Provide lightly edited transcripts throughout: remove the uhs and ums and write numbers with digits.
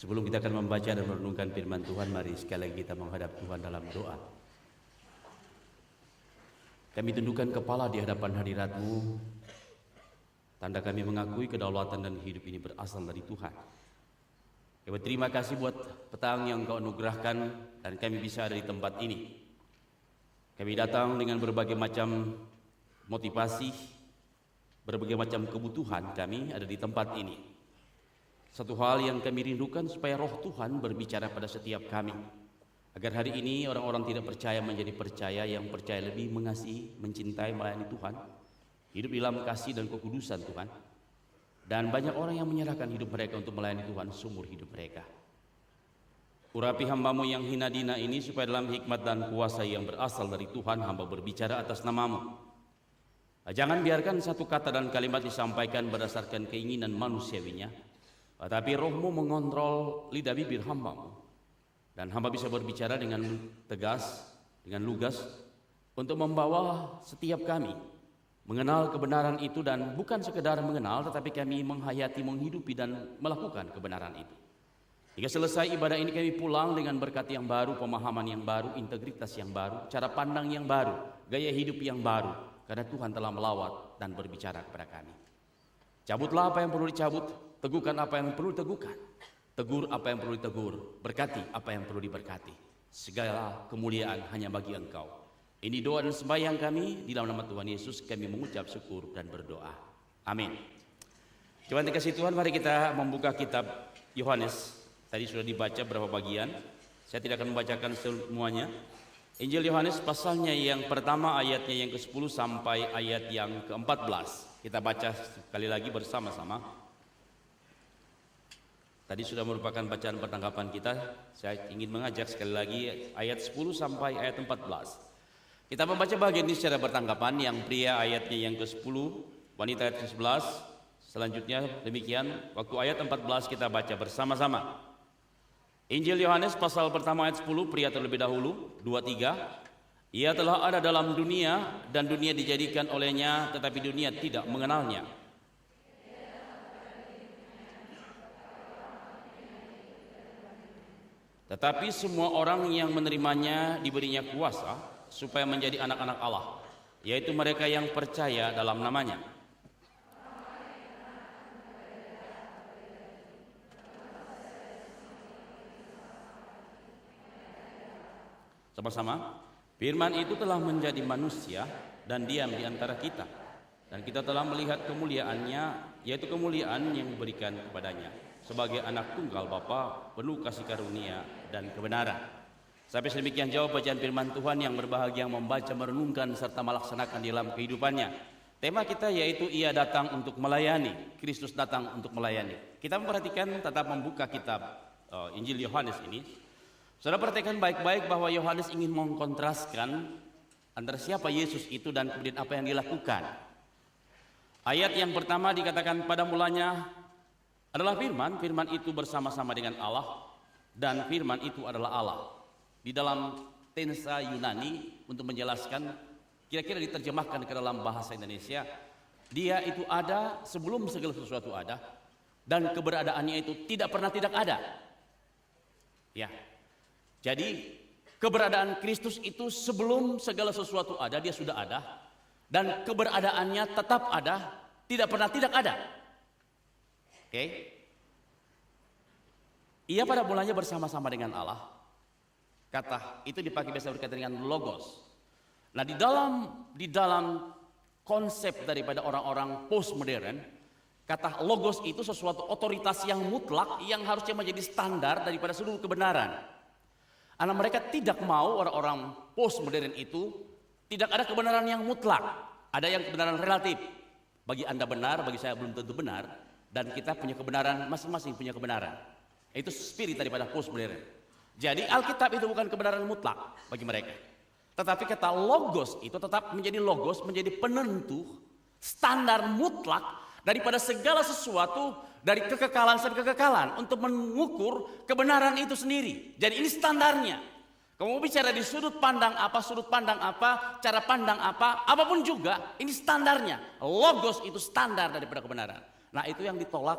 Sebelum kita akan membaca dan merenungkan firman Tuhan, mari sekali lagi kita menghadap Tuhan dalam doa. Kami tundukkan kepala di hadapan hadirat-Mu, tanda kami mengakui kedaulatan dan hidup ini berasal dari Tuhan. Kami berterima kasih buat petang yang Engkau anugerahkan dan kami bisa ada di tempat ini. Kami datang dengan berbagai macam motivasi, berbagai macam kebutuhan kami ada di tempat ini. Satu hal yang kami rindukan supaya roh Tuhan berbicara pada setiap kami, agar hari ini orang-orang tidak percaya menjadi percaya, yang percaya lebih mengasihi, mencintai, melayani Tuhan, hidup dalam kasih dan kekudusan Tuhan. Dan banyak orang yang menyerahkan hidup mereka untuk melayani Tuhan seumur hidup mereka. Urapi hamba-Mu yang hina dina ini supaya dalam hikmat dan kuasa yang berasal dari Tuhan, hamba berbicara atas nama-Mu. Jangan biarkan satu kata dan kalimat disampaikan berdasarkan keinginan manusiawinya, tetapi Roh-Mu mengontrol lidah bibir hamba-Mu, dan hamba bisa berbicara dengan tegas, dengan lugas, untuk membawa setiap kami mengenal kebenaran itu, dan bukan sekedar mengenal, tetapi kami menghayati, menghidupi, dan melakukan kebenaran itu. Hingga selesai ibadah ini kami pulang dengan berkat yang baru, pemahaman yang baru, integritas yang baru, cara pandang yang baru, gaya hidup yang baru, karena Tuhan telah melawat dan berbicara kepada kami. Cabutlah apa yang perlu dicabut, teguhkan apa yang perlu diteguhkan, tegur apa yang perlu ditegur, berkati apa yang perlu diberkati. Segala kemuliaan hanya bagi Engkau. Ini doa dan sembahyang kami, di dalam nama Tuhan Yesus kami mengucap syukur dan berdoa. Amin. Tuhan dikasih Tuhan, mari kita membuka kitab Yohanes. Tadi sudah dibaca berapa bagian, saya tidak akan membacakan semuanya. Injil Yohanes pasalnya yang pertama, ayatnya yang ke-10 sampai ayat yang ke-14. Kita baca sekali lagi bersama-sama. Tadi sudah merupakan bacaan pertanggapan kita. Saya ingin mengajak sekali lagi ayat 10 sampai ayat 14. Kita membaca bagian ini secara bertanggapan. Yang pria ayatnya yang ke-10, wanita ayat ke-11. Selanjutnya demikian. Waktu ayat 14 kita baca bersama-sama. Injil Yohanes pasal pertama ayat 10, pria terlebih dahulu, 2-3. Ia telah ada dalam dunia dan dunia dijadikan olehnya, tetapi dunia tidak mengenalnya. Tetapi semua orang yang menerimanya diberinya kuasa supaya menjadi anak-anak Allah, yaitu mereka yang percaya dalam namanya. Sama-sama. Firman itu telah menjadi manusia dan diam di antara kita, dan kita telah melihat kemuliaannya, yaitu kemuliaan yang diberikan kepadanya sebagai anak tunggal Bapa, penuh kasih karunia dan kebenaran. Sampai sedemikian jauh bacaan firman Tuhan yang berbahagia yang membaca, merenungkan serta melaksanakan di dalam kehidupannya. Tema kita yaitu Ia datang untuk melayani. Kristus datang untuk melayani. Kita memperhatikan, tetap membuka kitab Injil Yohanes ini. Saudara perhatikan baik-baik bahwa Yohanes ingin mengkontraskan antara siapa Yesus itu dan kemudian apa yang dilakukan. Ayat yang pertama dikatakan pada mulanya adalah firman, firman itu bersama-sama dengan Allah, dan firman itu adalah Allah. Di dalam tensa Yunani, untuk menjelaskan, kira-kira diterjemahkan ke dalam bahasa Indonesia, dia itu ada sebelum segala sesuatu ada, dan keberadaannya itu tidak pernah tidak ada. Ya. Jadi keberadaan Kristus itu sebelum segala sesuatu ada, dia sudah ada, dan keberadaannya tetap ada, tidak pernah tidak ada. Oke. Ia pada mulanya bersama-sama dengan Allah. Kata itu dipakai biasa berkaitan dengan logos. Nah, di dalam konsep daripada orang-orang postmodern, kata logos itu sesuatu otoritas yang mutlak yang harusnya menjadi standar daripada seluruh kebenaran. Karena mereka tidak mau, orang-orang postmodern itu tidak ada kebenaran yang mutlak, ada yang kebenaran relatif. Bagi Anda benar, bagi saya belum tentu benar, dan kita punya kebenaran, masing-masing punya kebenaran. Itu spirit daripada postmodern. Jadi Alkitab itu bukan kebenaran mutlak bagi mereka, tetapi kata logos itu tetap menjadi logos, menjadi penentu standar mutlak daripada segala sesuatu, dari kekekalan sampai kekekalan, untuk mengukur kebenaran itu sendiri. Jadi ini standarnya. Kamu bicara di sudut pandang apa, cara pandang apa, apapun juga, ini standarnya. Logos itu standar daripada kebenaran. Nah, itu yang ditolak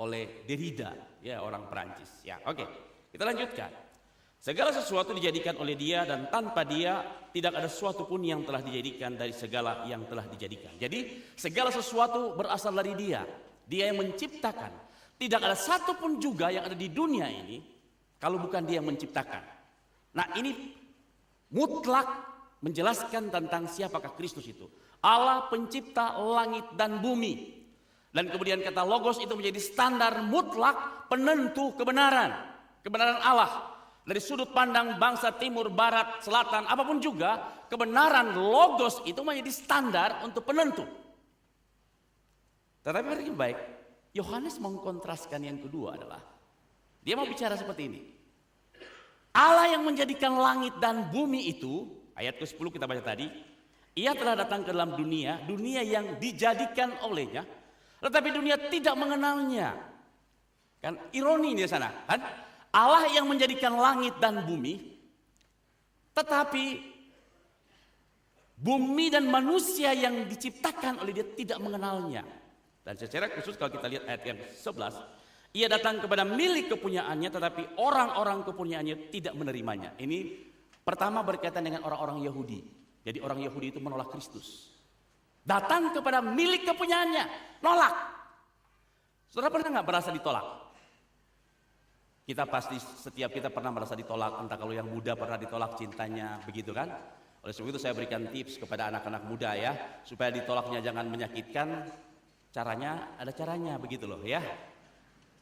oleh Derrida, ya, orang Perancis. Ya, oke. Kita lanjutkan. Segala sesuatu dijadikan oleh Dia, dan tanpa Dia tidak ada sesuatu pun yang telah dijadikan dari segala yang telah dijadikan. Jadi segala sesuatu berasal dari Dia. Dia yang menciptakan. Tidak ada satu pun juga yang ada di dunia ini kalau bukan Dia yang menciptakan. Nah, ini mutlak menjelaskan tentang siapakah Kristus itu. Allah pencipta langit dan bumi. Dan kemudian kata logos itu menjadi standar mutlak penentu kebenaran. Kebenaran Allah. Dari sudut pandang bangsa timur, barat, selatan, apapun juga, kebenaran logos itu menjadi standar untuk penentu. Tetapi hari ini baik, Yohanes mengkontraskan yang kedua adalah, dia mau bicara seperti ini. Allah yang menjadikan langit dan bumi itu, ayat ke-10 kita baca tadi, Ia telah datang ke dalam dunia, dunia yang dijadikan olehnya, tetapi dunia tidak mengenalnya. Kan ironi di sana, kan? Allah yang menjadikan langit dan bumi, tetapi bumi dan manusia yang diciptakan oleh Dia tidak mengenalnya. Dan secara khusus kalau kita lihat ayat yang 11, Ia datang kepada milik kepunyaannya, tetapi orang-orang kepunyaannya tidak menerimanya. Ini pertama berkaitan dengan orang-orang Yahudi. Jadi orang Yahudi itu menolak Kristus. Datang kepada milik kepunyaannya, nolak. Saudara pernah nggak merasa ditolak? Kita pasti, setiap kita pernah merasa ditolak. Entah kalau yang muda pernah ditolak cintanya, begitu kan? Oleh sebab itu saya berikan tips kepada anak-anak muda ya, supaya ditolaknya jangan menyakitkan. Caranya, ada caranya begitu loh ya.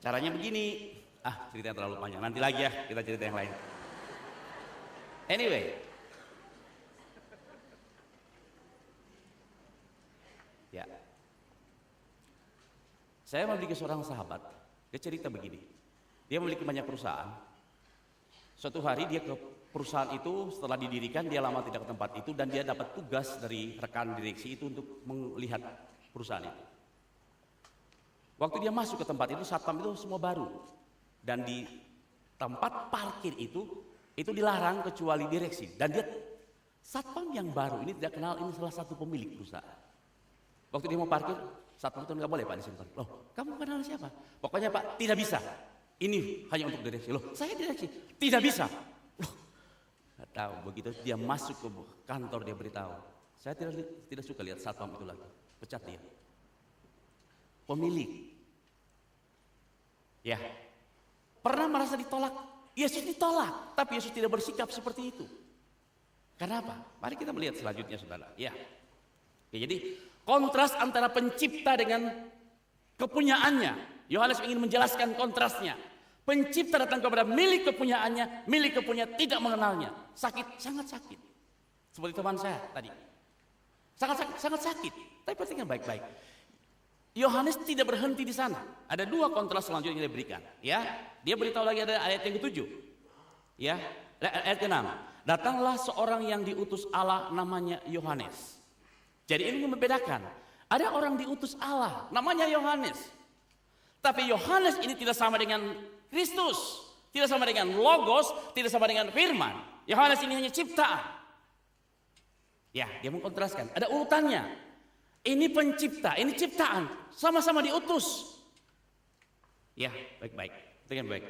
Caranya begini. Cerita yang terlalu panjang, nanti lagi ya kita cerita yang lain. Anyway, ya, saya memiliki seorang sahabat. Dia cerita begini. Dia memiliki banyak perusahaan. Suatu hari dia ke perusahaan itu, setelah didirikan dia lama tidak ke tempat itu, dan dia dapat tugas dari rekan direksi itu untuk melihat perusahaan itu. Waktu dia masuk ke tempat itu, satpam itu semua baru. Dan di tempat parkir itu dilarang kecuali direksi. Dan dia, satpam yang baru ini tidak kenal ini salah satu pemilik perusahaan. Waktu dia mau parkir, satpam itu nggak boleh Pak di sini. Loh, kamu kenal siapa? Pokoknya Pak, tidak bisa. Ini hanya untuk direksi. Loh, saya direksi. Tidak bisa. Loh, nggak tahu. Begitu dia masuk ke kantor, dia beritahu, saya tidak suka lihat satpam itu lagi. Pecat dia. Pemilik. Ya. Pernah merasa ditolak? Yesus ditolak. Tapi Yesus tidak bersikap seperti itu. Kenapa? Mari kita melihat selanjutnya, saudara. Ya. Jadi kontras antara pencipta dengan kepunyaannya. Yohanes ingin menjelaskan kontrasnya. Pencipta datang kepada milik kepunyaannya, milik kepunyaan tidak mengenalnya. Sakit, sangat sakit. Seperti teman saya tadi. Sangat sakit. Tapi perhatikan baik-baik. Yohanes tidak berhenti di sana. Ada dua kontras selanjutnya yang dia berikan. Ya, dia beritahu lagi ada ayat yang ke-7. Ya, ayat ke-6. Datanglah seorang yang diutus Allah, namanya Yohanes. Jadi ini membedakan. Ada orang diutus Allah, namanya Yohanes. Tapi Yohanes ini tidak sama dengan Kristus, tidak sama dengan Logos, tidak sama dengan Firman. Yohanes ini hanya ciptaan. Ya, dia mengkontraskan. Ada urutannya. Ini pencipta, ini ciptaan, sama-sama diutus. Ya, baik-baik. Dengan baik.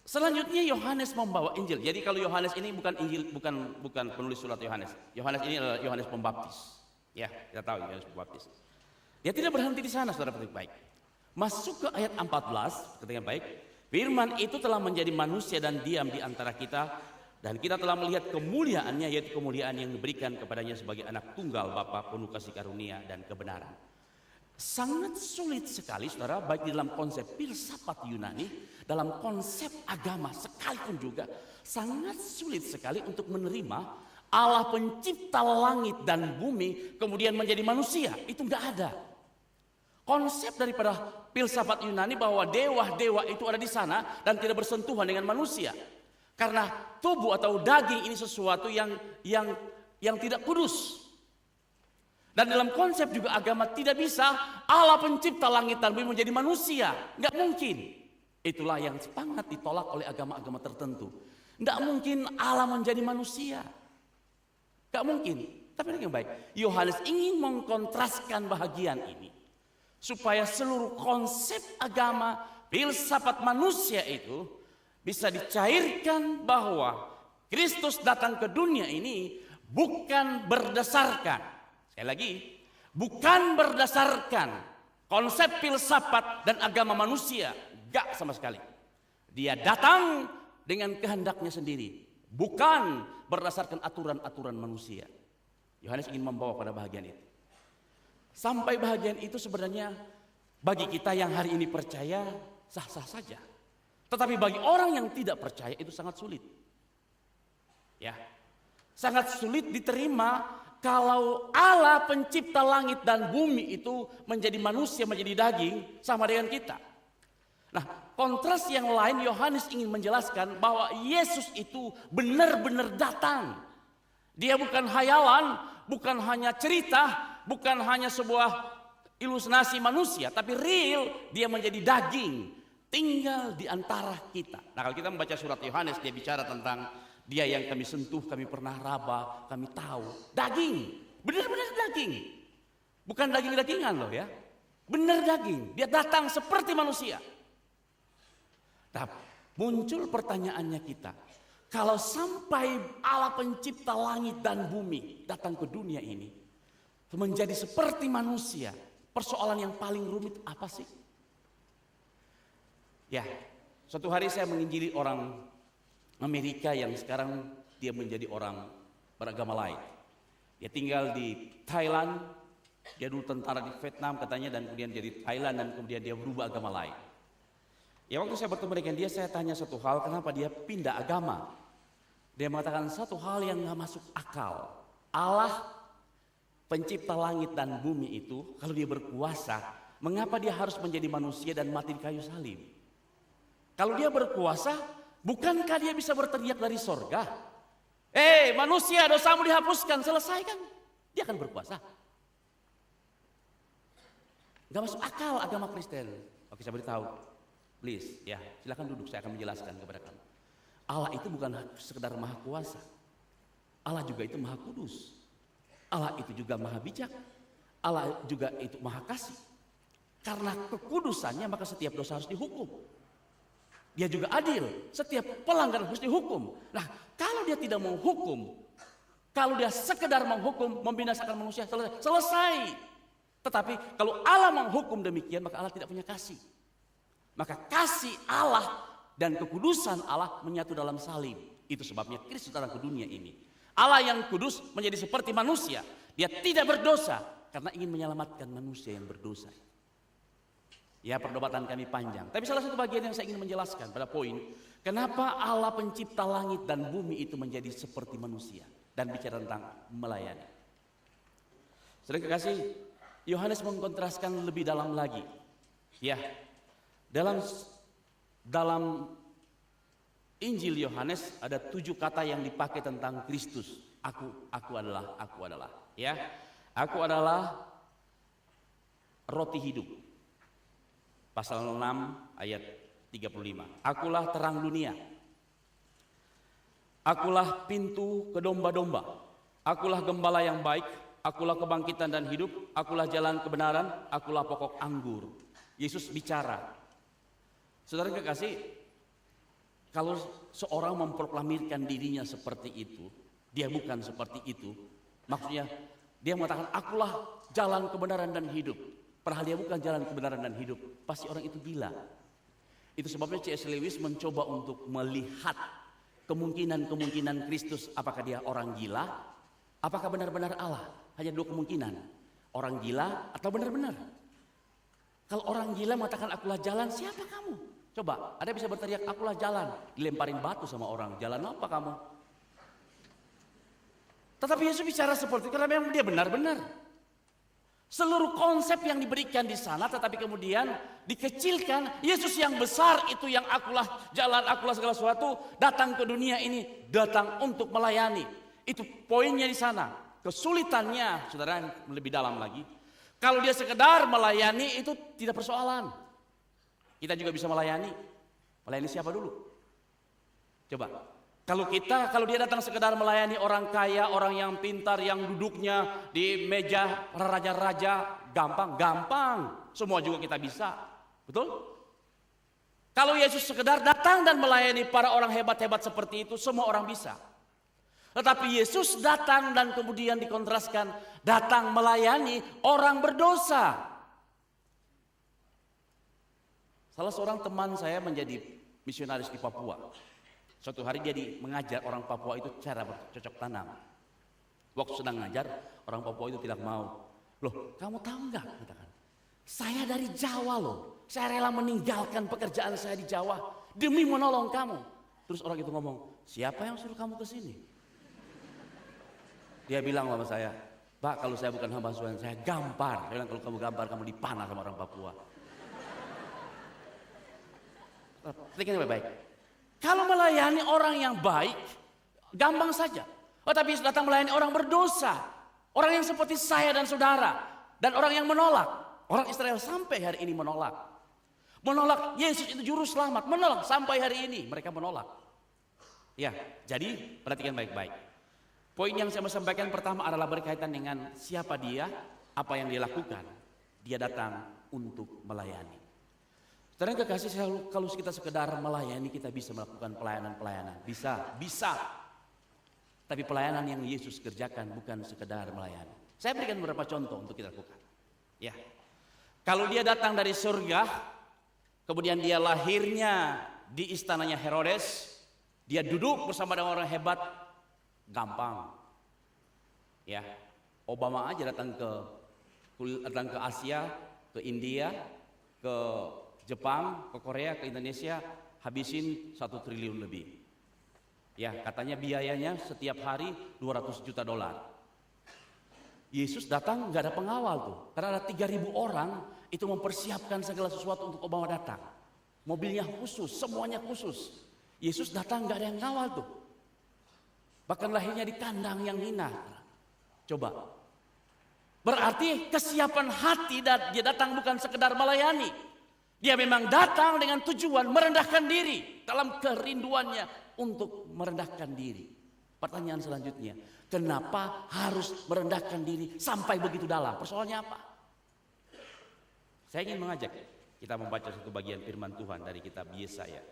Selanjutnya Yohanes membawa Injil. Jadi kalau Yohanes ini bukan Injil, bukan penulis surat Yohanes. Yohanes ini adalah Yohanes Pembaptis. Ya, kita tahu Yohanes Pembaptis. Dia tidak berhenti di sana, saudara, baik-baik. Masuk ke ayat 14, ketika baik, Firman itu telah menjadi manusia dan diam di antara kita, dan kita telah melihat kemuliaannya, yaitu kemuliaan yang diberikan kepadanya sebagai anak tunggal Bapa penuh kasih karunia dan kebenaran. Sangat sulit sekali, saudara, baik di dalam konsep filsafat Yunani, dalam konsep agama sekalipun juga, sangat sulit sekali untuk menerima Allah pencipta langit dan bumi kemudian menjadi manusia. Itu enggak ada. Konsep daripada filsafat Yunani bahwa dewa-dewa itu ada di sana dan tidak bersentuhan dengan manusia. Karena tubuh atau daging ini sesuatu yang tidak kudus. Dan dalam konsep juga agama tidak bisa Allah pencipta langit dan bumi menjadi manusia. Enggak mungkin. Itulah yang sangat ditolak oleh agama-agama tertentu. Enggak mungkin Allah menjadi manusia. Enggak mungkin. Tapi yang baik, Yohanes ingin mengkontraskan bahagian ini. supaya seluruh konsep agama, filsafat manusia itu bisa dicairkan bahwa Kristus datang ke dunia ini bukan berdasarkan, sekali lagi, bukan berdasarkan konsep filsafat dan agama manusia, gak sama sekali. Dia datang dengan kehendaknya sendiri, bukan berdasarkan aturan-aturan manusia. Yohanes ingin membawa pada bahagian itu. Sampai bahagian itu sebenarnya bagi kita yang hari ini percaya sah-sah saja. Tetapi bagi orang yang tidak percaya itu sangat sulit. Ya, sangat sulit diterima kalau Allah pencipta langit dan bumi itu menjadi manusia, menjadi daging sama dengan kita. Nah, kontras yang lain Yohanes ingin menjelaskan bahwa Yesus itu benar-benar datang. Dia bukan hayalan, bukan hanya cerita, bukan hanya sebuah ilustrasi manusia, tapi real, dia menjadi daging, tinggal di antara kita. Nah, kalau kita membaca surat Yohanes, dia bicara tentang dia yang kami sentuh, kami pernah raba, kami tahu. Daging, benar-benar daging. Bukan daging-dagingan loh ya. Benar daging, dia datang seperti manusia. Nah, muncul pertanyaannya kita. Kalau sampai Allah pencipta langit dan bumi datang ke dunia ini, menjadi seperti manusia, persoalan yang paling rumit apa sih? Ya, suatu hari saya menginjili orang Amerika yang sekarang dia menjadi orang beragama lain. Dia tinggal di Thailand, dia dulu tentara di Vietnam katanya, dan kemudian jadi Thailand, dan kemudian dia berubah agama lain. Ya, waktu saya bertemu dengan dia, saya tanya satu hal, kenapa dia pindah agama. Dia mengatakan satu hal yang gak masuk akal. Allah pencipta langit dan bumi itu, kalau dia berkuasa, mengapa dia harus menjadi manusia dan mati di kayu salib? Kalau dia berkuasa, bukankah dia bisa berteriak dari sorga? Manusia, dosamu dihapuskan, selesai kan? Dia akan berkuasa. Gak masuk akal agama Kristen. Oke, saya beritahu. Please, ya, silakan duduk, saya akan menjelaskan kepada kamu. Allah itu bukan sekedar maha kuasa. Allah juga itu maha kudus. Allah itu juga maha bijak. Allah juga itu maha kasih. Karena kekudusannya maka setiap dosa harus dihukum. Dia juga adil, setiap pelanggaran harus dihukum. Nah, kalau dia tidak mau hukum, kalau dia sekedar menghukum, membinasakan manusia, selesai. Tetapi kalau Allah menghukum demikian, maka Allah tidak punya kasih. Maka kasih Allah dan kekudusan Allah menyatu dalam salib. Itu sebabnya Kristus datang ke dunia ini. Allah yang kudus menjadi seperti manusia. Dia tidak berdosa karena ingin menyelamatkan manusia yang berdosa. Ya, perdebatan kami panjang. Tapi salah satu bagian yang saya ingin menjelaskan pada poin, kenapa Allah pencipta langit dan bumi itu menjadi seperti manusia dan bicara tentang melayani. Saudara kekasih, Yohanes mengkontraskan lebih dalam lagi. Ya, dalam Injil Yohanes ada 7 kata yang dipakai tentang Kristus. Aku adalah. Ya, aku adalah roti hidup. Pasal 6 ayat 35. Akulah terang dunia. Akulah pintu ke domba-domba. Akulah gembala yang baik. Akulah kebangkitan dan hidup. Akulah jalan kebenaran. Akulah pokok anggur. Yesus bicara. Saudara kekasih, kalau seorang memproklamirkan dirinya seperti itu, dia bukan seperti itu. Maksudnya dia mengatakan akulah jalan kebenaran dan hidup. Padahal dia bukan jalan kebenaran dan hidup. Pasti orang itu gila. Itu sebabnya C.S. Lewis mencoba untuk melihat kemungkinan-kemungkinan Kristus. Apakah dia orang gila? Apakah benar-benar Allah? Hanya 2 kemungkinan. Orang gila atau benar-benar. Kalau orang gila mengatakan akulah jalan, siapa kamu? Coba, ada bisa berteriak akulah jalan. Dilemparin batu sama orang. Jalan apa kamu? Tetapi Yesus bicara seperti itu karena memang dia benar-benar. Seluruh konsep yang diberikan di sana tetapi kemudian dikecilkan. Yesus yang besar itu yang akulah jalan, akulah segala sesuatu, datang ke dunia ini, datang untuk melayani. Itu poinnya di sana. Kesulitannya, saudara, lebih dalam lagi. Kalau dia sekedar melayani itu tidak persoalan. Kita juga bisa melayani. Melayani siapa dulu? Coba. Kalau dia datang sekedar melayani orang kaya, orang yang pintar, yang duduknya di meja raja-raja, gampang. Semua juga kita bisa. Betul? Kalau Yesus sekedar datang dan melayani para orang hebat-hebat seperti itu, semua orang bisa. Tetapi Yesus datang dan kemudian dikontraskan, datang melayani orang berdosa. Salah seorang teman saya menjadi misionaris di Papua. Suatu hari dia mengajar orang Papua itu cara bercocok tanam. Waktu sedang ngajar, orang Papua itu tidak mau. Loh, kamu tahu enggak? Katakan, saya dari Jawa loh. Saya rela meninggalkan pekerjaan saya di Jawa demi menolong kamu. Terus orang itu ngomong, siapa yang suruh kamu ke sini? Dia bilang sama saya, Pak, kalau saya bukan hamba Tuhan, saya gampar. Dia bilang, kalau kamu gampar, kamu dipanah sama orang Papua. Perhatikan baik-baik. Kalau melayani orang yang baik, gampang saja. Tapi datang melayani orang berdosa, orang yang seperti saya dan saudara, dan orang yang menolak. Orang Israel sampai hari ini menolak. Menolak Yesus itu juru selamat, menolak sampai hari ini mereka menolak. Ya, jadi perhatikan baik-baik. Poin yang saya mau sampaikan pertama adalah berkaitan dengan siapa dia, apa yang dia lakukan. Dia datang untuk melayani. Saudara kekasih, kalau kita sekedar melayani, kita bisa melakukan pelayanan-pelayanan. Bisa. Tapi pelayanan yang Yesus kerjakan bukan sekedar melayani. Saya berikan beberapa contoh untuk kita lakukan. Ya, kalau dia datang dari surga, kemudian dia lahirnya di istananya Herodes, dia duduk bersama dengan orang hebat, gampang. Ya, Obama aja datang ke Asia, ke India, ke Jepang, ke Korea, ke Indonesia, habisin 1 triliun lebih. Ya, katanya biayanya setiap hari 200 juta dolar. Yesus datang nggak ada pengawal tuh, karena ada 3.000 orang itu mempersiapkan segala sesuatu untuk Obama datang. Mobilnya khusus, semuanya khusus. Yesus datang nggak ada yang ngawal tuh. Bahkan lahirnya di kandang yang hina. Coba. Berarti kesiapan hati dan dia datang bukan sekedar melayani. Dia memang datang dengan tujuan merendahkan diri dalam kerinduannya untuk merendahkan diri. Pertanyaan selanjutnya, kenapa harus merendahkan diri sampai begitu dalam? Persoalannya apa? Saya ingin mengajak kita membaca satu bagian firman Tuhan dari kitab Yesaya.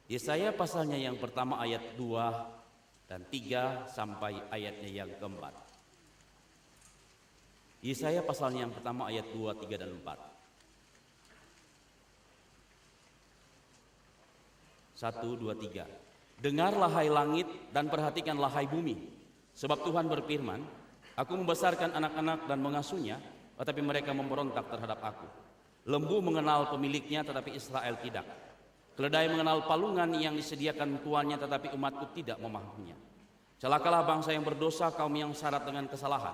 Yesaya pasalnya yang pertama ayat 2 dan 3 sampai ayatnya yang keempat. Yesaya pasalnya yang pertama ayat 2, 3 dan 4. 1, 2, 3. Dengarlah hai langit dan perhatikanlah hai bumi. Sebab Tuhan berfirman, aku membesarkan anak-anak dan mengasuhnya, tetapi mereka memberontak terhadap aku. Lembu mengenal pemiliknya tetapi Israel tidak. Keledai mengenal palungan yang disediakan tuannya, tetapi umatku tidak memahaminya. Celakalah bangsa yang berdosa, kaum yang syarat dengan kesalahan,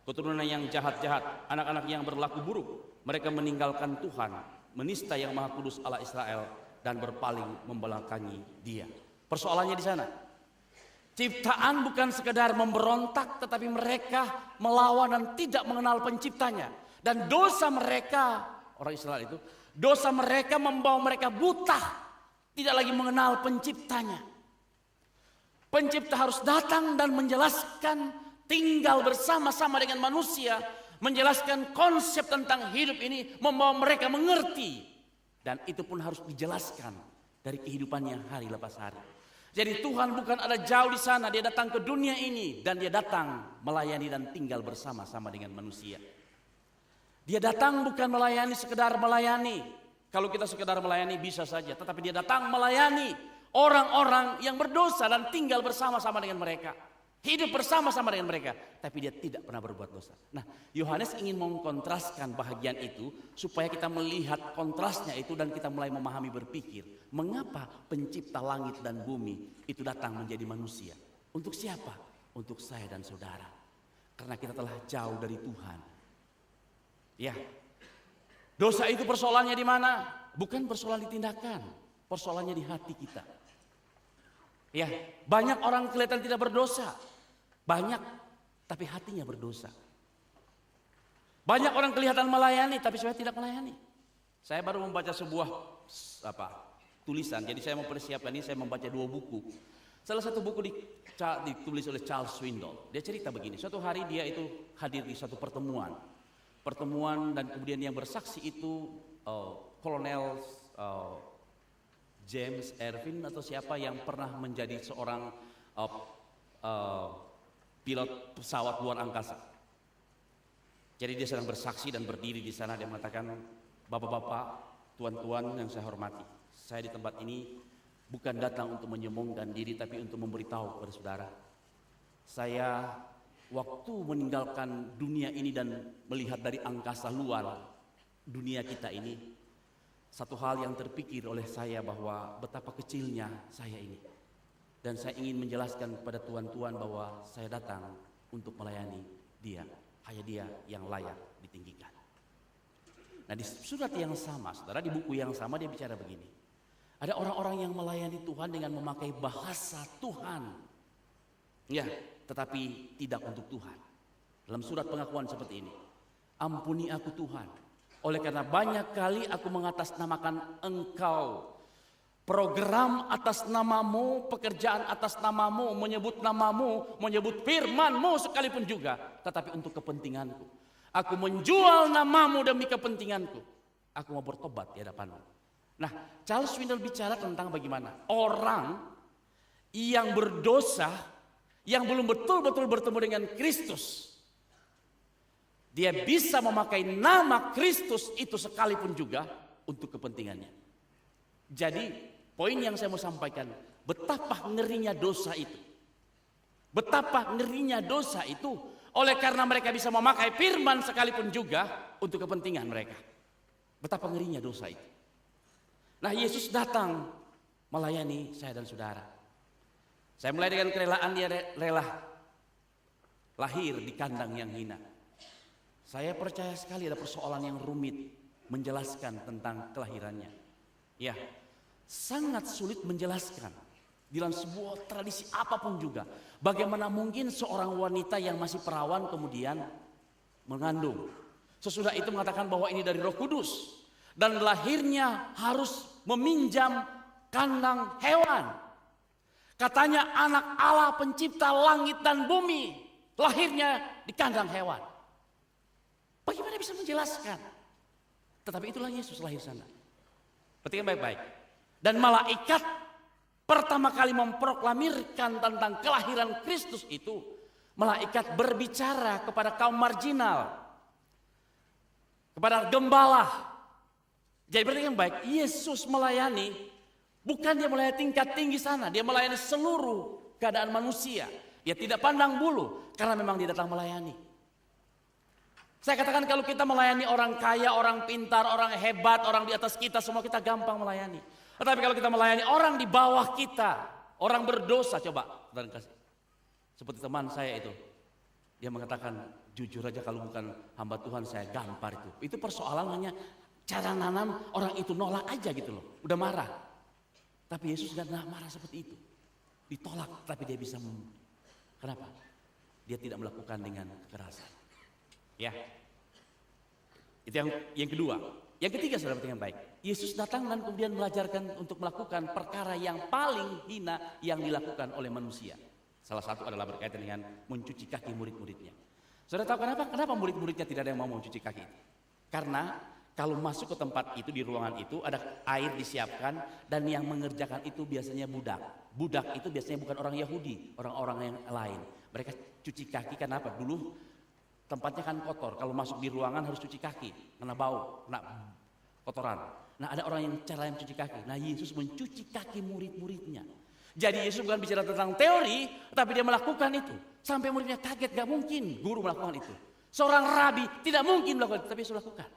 keturunan yang jahat-jahat, anak-anak yang berlaku buruk. Mereka meninggalkan Tuhan, menista yang Maha Kudus Allah Israel, dan berpaling membelakangi Dia. Persoalannya di sana. Ciptaan bukan sekedar memberontak, tetapi mereka melawan dan tidak mengenal penciptanya. Dan dosa mereka, orang Israel itu, dosa mereka membawa mereka buta. Tidak lagi mengenal penciptanya. Pencipta harus datang dan menjelaskan, tinggal bersama-sama dengan manusia, menjelaskan konsep tentang hidup ini, membawa mereka mengerti. Dan itu pun harus dijelaskan dari kehidupannya hari lepas hari. Jadi Tuhan bukan ada jauh di sana, Dia datang ke dunia ini dan Dia datang melayani dan tinggal bersama-sama dengan manusia. Dia datang bukan melayani sekedar melayani. Kalau kita sekedar melayani bisa saja, tetapi Dia datang melayani orang-orang yang berdosa dan tinggal bersama-sama dengan mereka. Hidup bersama-sama dengan mereka, tapi Dia tidak pernah berbuat dosa. Nah, Yohanes ingin mengkontraskan bahagian itu supaya kita melihat kontrasnya itu dan kita mulai memahami berpikir, mengapa pencipta langit dan bumi itu datang menjadi manusia? Untuk siapa? Untuk saya dan saudara. Karena kita telah jauh dari Tuhan. Ya. Dosa itu persoalannya di mana? Bukan persoalan di tindakan, persoalannya di hati kita. Ya, banyak orang kelihatan tidak berdosa. Banyak, tapi hatinya berdosa. Banyak orang kelihatan melayani, tapi saya tidak melayani. Saya baru membaca sebuah tulisan, jadi saya mempersiapkan ini, saya membaca 2 buku. Salah satu buku ditulis oleh Charles Swindoll. Dia cerita begini, suatu hari dia itu hadir di satu pertemuan dan kemudian yang bersaksi itu Kolonel James Ervin atau siapa yang pernah menjadi seorang pilot pesawat luar angkasa. Jadi dia sedang bersaksi dan berdiri di sana, dia mengatakan, bapak-bapak, tuan-tuan yang saya hormati, saya di tempat ini bukan datang untuk menyombongkan diri, tapi untuk memberitahu kepada saudara, saya waktu meninggalkan dunia ini dan melihat dari angkasa luar dunia kita ini, satu hal yang terpikir oleh saya bahwa betapa kecilnya saya ini, dan saya ingin menjelaskan kepada tuan-tuan bahwa saya datang untuk melayani dia, hanya dia yang layak ditinggikan. Nah, di surat yang sama, saudara, di buku yang sama dia bicara begini. Ada orang-orang yang melayani Tuhan dengan memakai bahasa Tuhan, ya, tetapi tidak untuk Tuhan. Dalam surat pengakuan seperti ini, ampuni aku Tuhan, oleh karena banyak kali aku mengatasnamakan Engkau, program atas namamu, pekerjaan atas namamu, menyebut namamu, menyebut firmanmu sekalipun juga, tetapi untuk kepentinganku. Aku menjual namamu demi kepentinganku. Aku mau bertobat di hadapanmu. Nah, Charles Swindoll bicara tentang bagaimana orang yang berdosa, yang belum betul-betul bertemu dengan Kristus, dia bisa memakai nama Kristus itu sekalipun juga untuk kepentingannya. Jadi, poin yang saya mau sampaikan, betapa ngerinya dosa itu. Betapa ngerinya dosa itu, oleh karena mereka bisa memakai firman sekalipun juga untuk kepentingan mereka. Betapa ngerinya dosa itu. Nah, Yesus datang melayani saya dan saudara. Saya mulai dengan kerelaan, dia rela lahir di kandang yang hina. Saya percaya sekali ada persoalan yang rumit menjelaskan tentang kelahirannya. Ya, sangat sulit menjelaskan dalam sebuah tradisi apapun juga. Bagaimana mungkin seorang wanita yang masih perawan kemudian mengandung. Sesudah itu mengatakan bahwa ini dari Roh Kudus. Dan lahirnya harus meminjam kandang hewan. Katanya anak Allah pencipta langit dan bumi, lahirnya di kandang hewan. Bagaimana bisa menjelaskan? Tetapi itulah Yesus lahir sana. Perhatikan baik-baik. Dan malaikat pertama kali memproklamirkan tentang kelahiran Kristus itu, malaikat berbicara kepada kaum marginal, kepada gembala. Jadi perhatikan baik, Yesus melayani, bukan dia melayani tingkat tinggi sana, dia melayani seluruh keadaan manusia. Dia tidak pandang bulu, karena memang dia datang melayani. Saya katakan kalau kita melayani orang kaya, orang pintar, orang hebat, orang di atas kita, semua kita gampang melayani. Tetapi kalau kita melayani orang di bawah kita, orang berdosa, coba, seperti teman saya itu, dia mengatakan, jujur aja kalau bukan hamba Tuhan saya gampar itu. Itu persoalan hanya cara nanam, orang itu nolak aja gitu loh, udah marah. Tapi Yesus gak marah seperti itu. Ditolak, tapi dia bisa. Kenapa? Dia tidak melakukan dengan kekerasan. Ya, itu yang kedua. Yang ketiga, saudara perhatikan baik. Yesus datang dan kemudian mengajarkan untuk melakukan perkara yang paling hina yang dilakukan oleh manusia. Salah satu adalah berkaitan dengan mencuci kaki murid-muridnya. Saudara tahu kenapa? Kenapa murid-muridnya tidak ada yang mau mencuci kaki? Karena kalau masuk ke tempat itu, di ruangan itu ada air disiapkan, dan yang mengerjakan itu biasanya budak. Budak itu biasanya bukan orang Yahudi, orang-orang yang lain. Mereka cuci kaki karena apa? Dulu tempatnya kan kotor, kalau masuk di ruangan harus cuci kaki, karena bau, kena kotoran. Nah, ada orang yang cara yang cuci kaki. Nah, Yesus mencuci kaki murid-muridnya. Jadi Yesus bukan bicara tentang teori, tapi dia melakukan itu. Sampai muridnya kaget, gak mungkin guru melakukan itu. Seorang rabi tidak mungkin melakukan itu, tapi Yesus lakukan.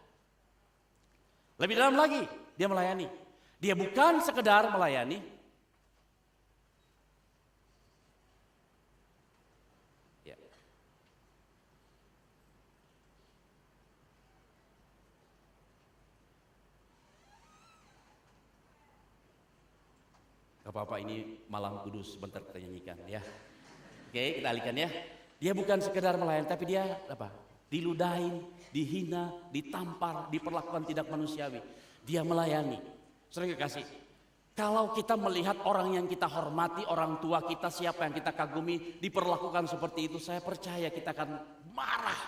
Lebih dalam lagi, dia melayani. Dia bukan sekedar melayani. Ya. Gak apa-apa, ini malam kudus, sebentar kita nyanyikan ya. Oke, kita alihkan ya. Dia bukan sekedar melayani, tapi dia apa? diludahin, dihina, ditampar, diperlakukan tidak manusiawi. Dia melayani. Sering kasih. Kalau kita melihat orang yang kita hormati, orang tua kita, siapa yang kita kagumi, diperlakukan seperti itu, saya percaya kita akan marah.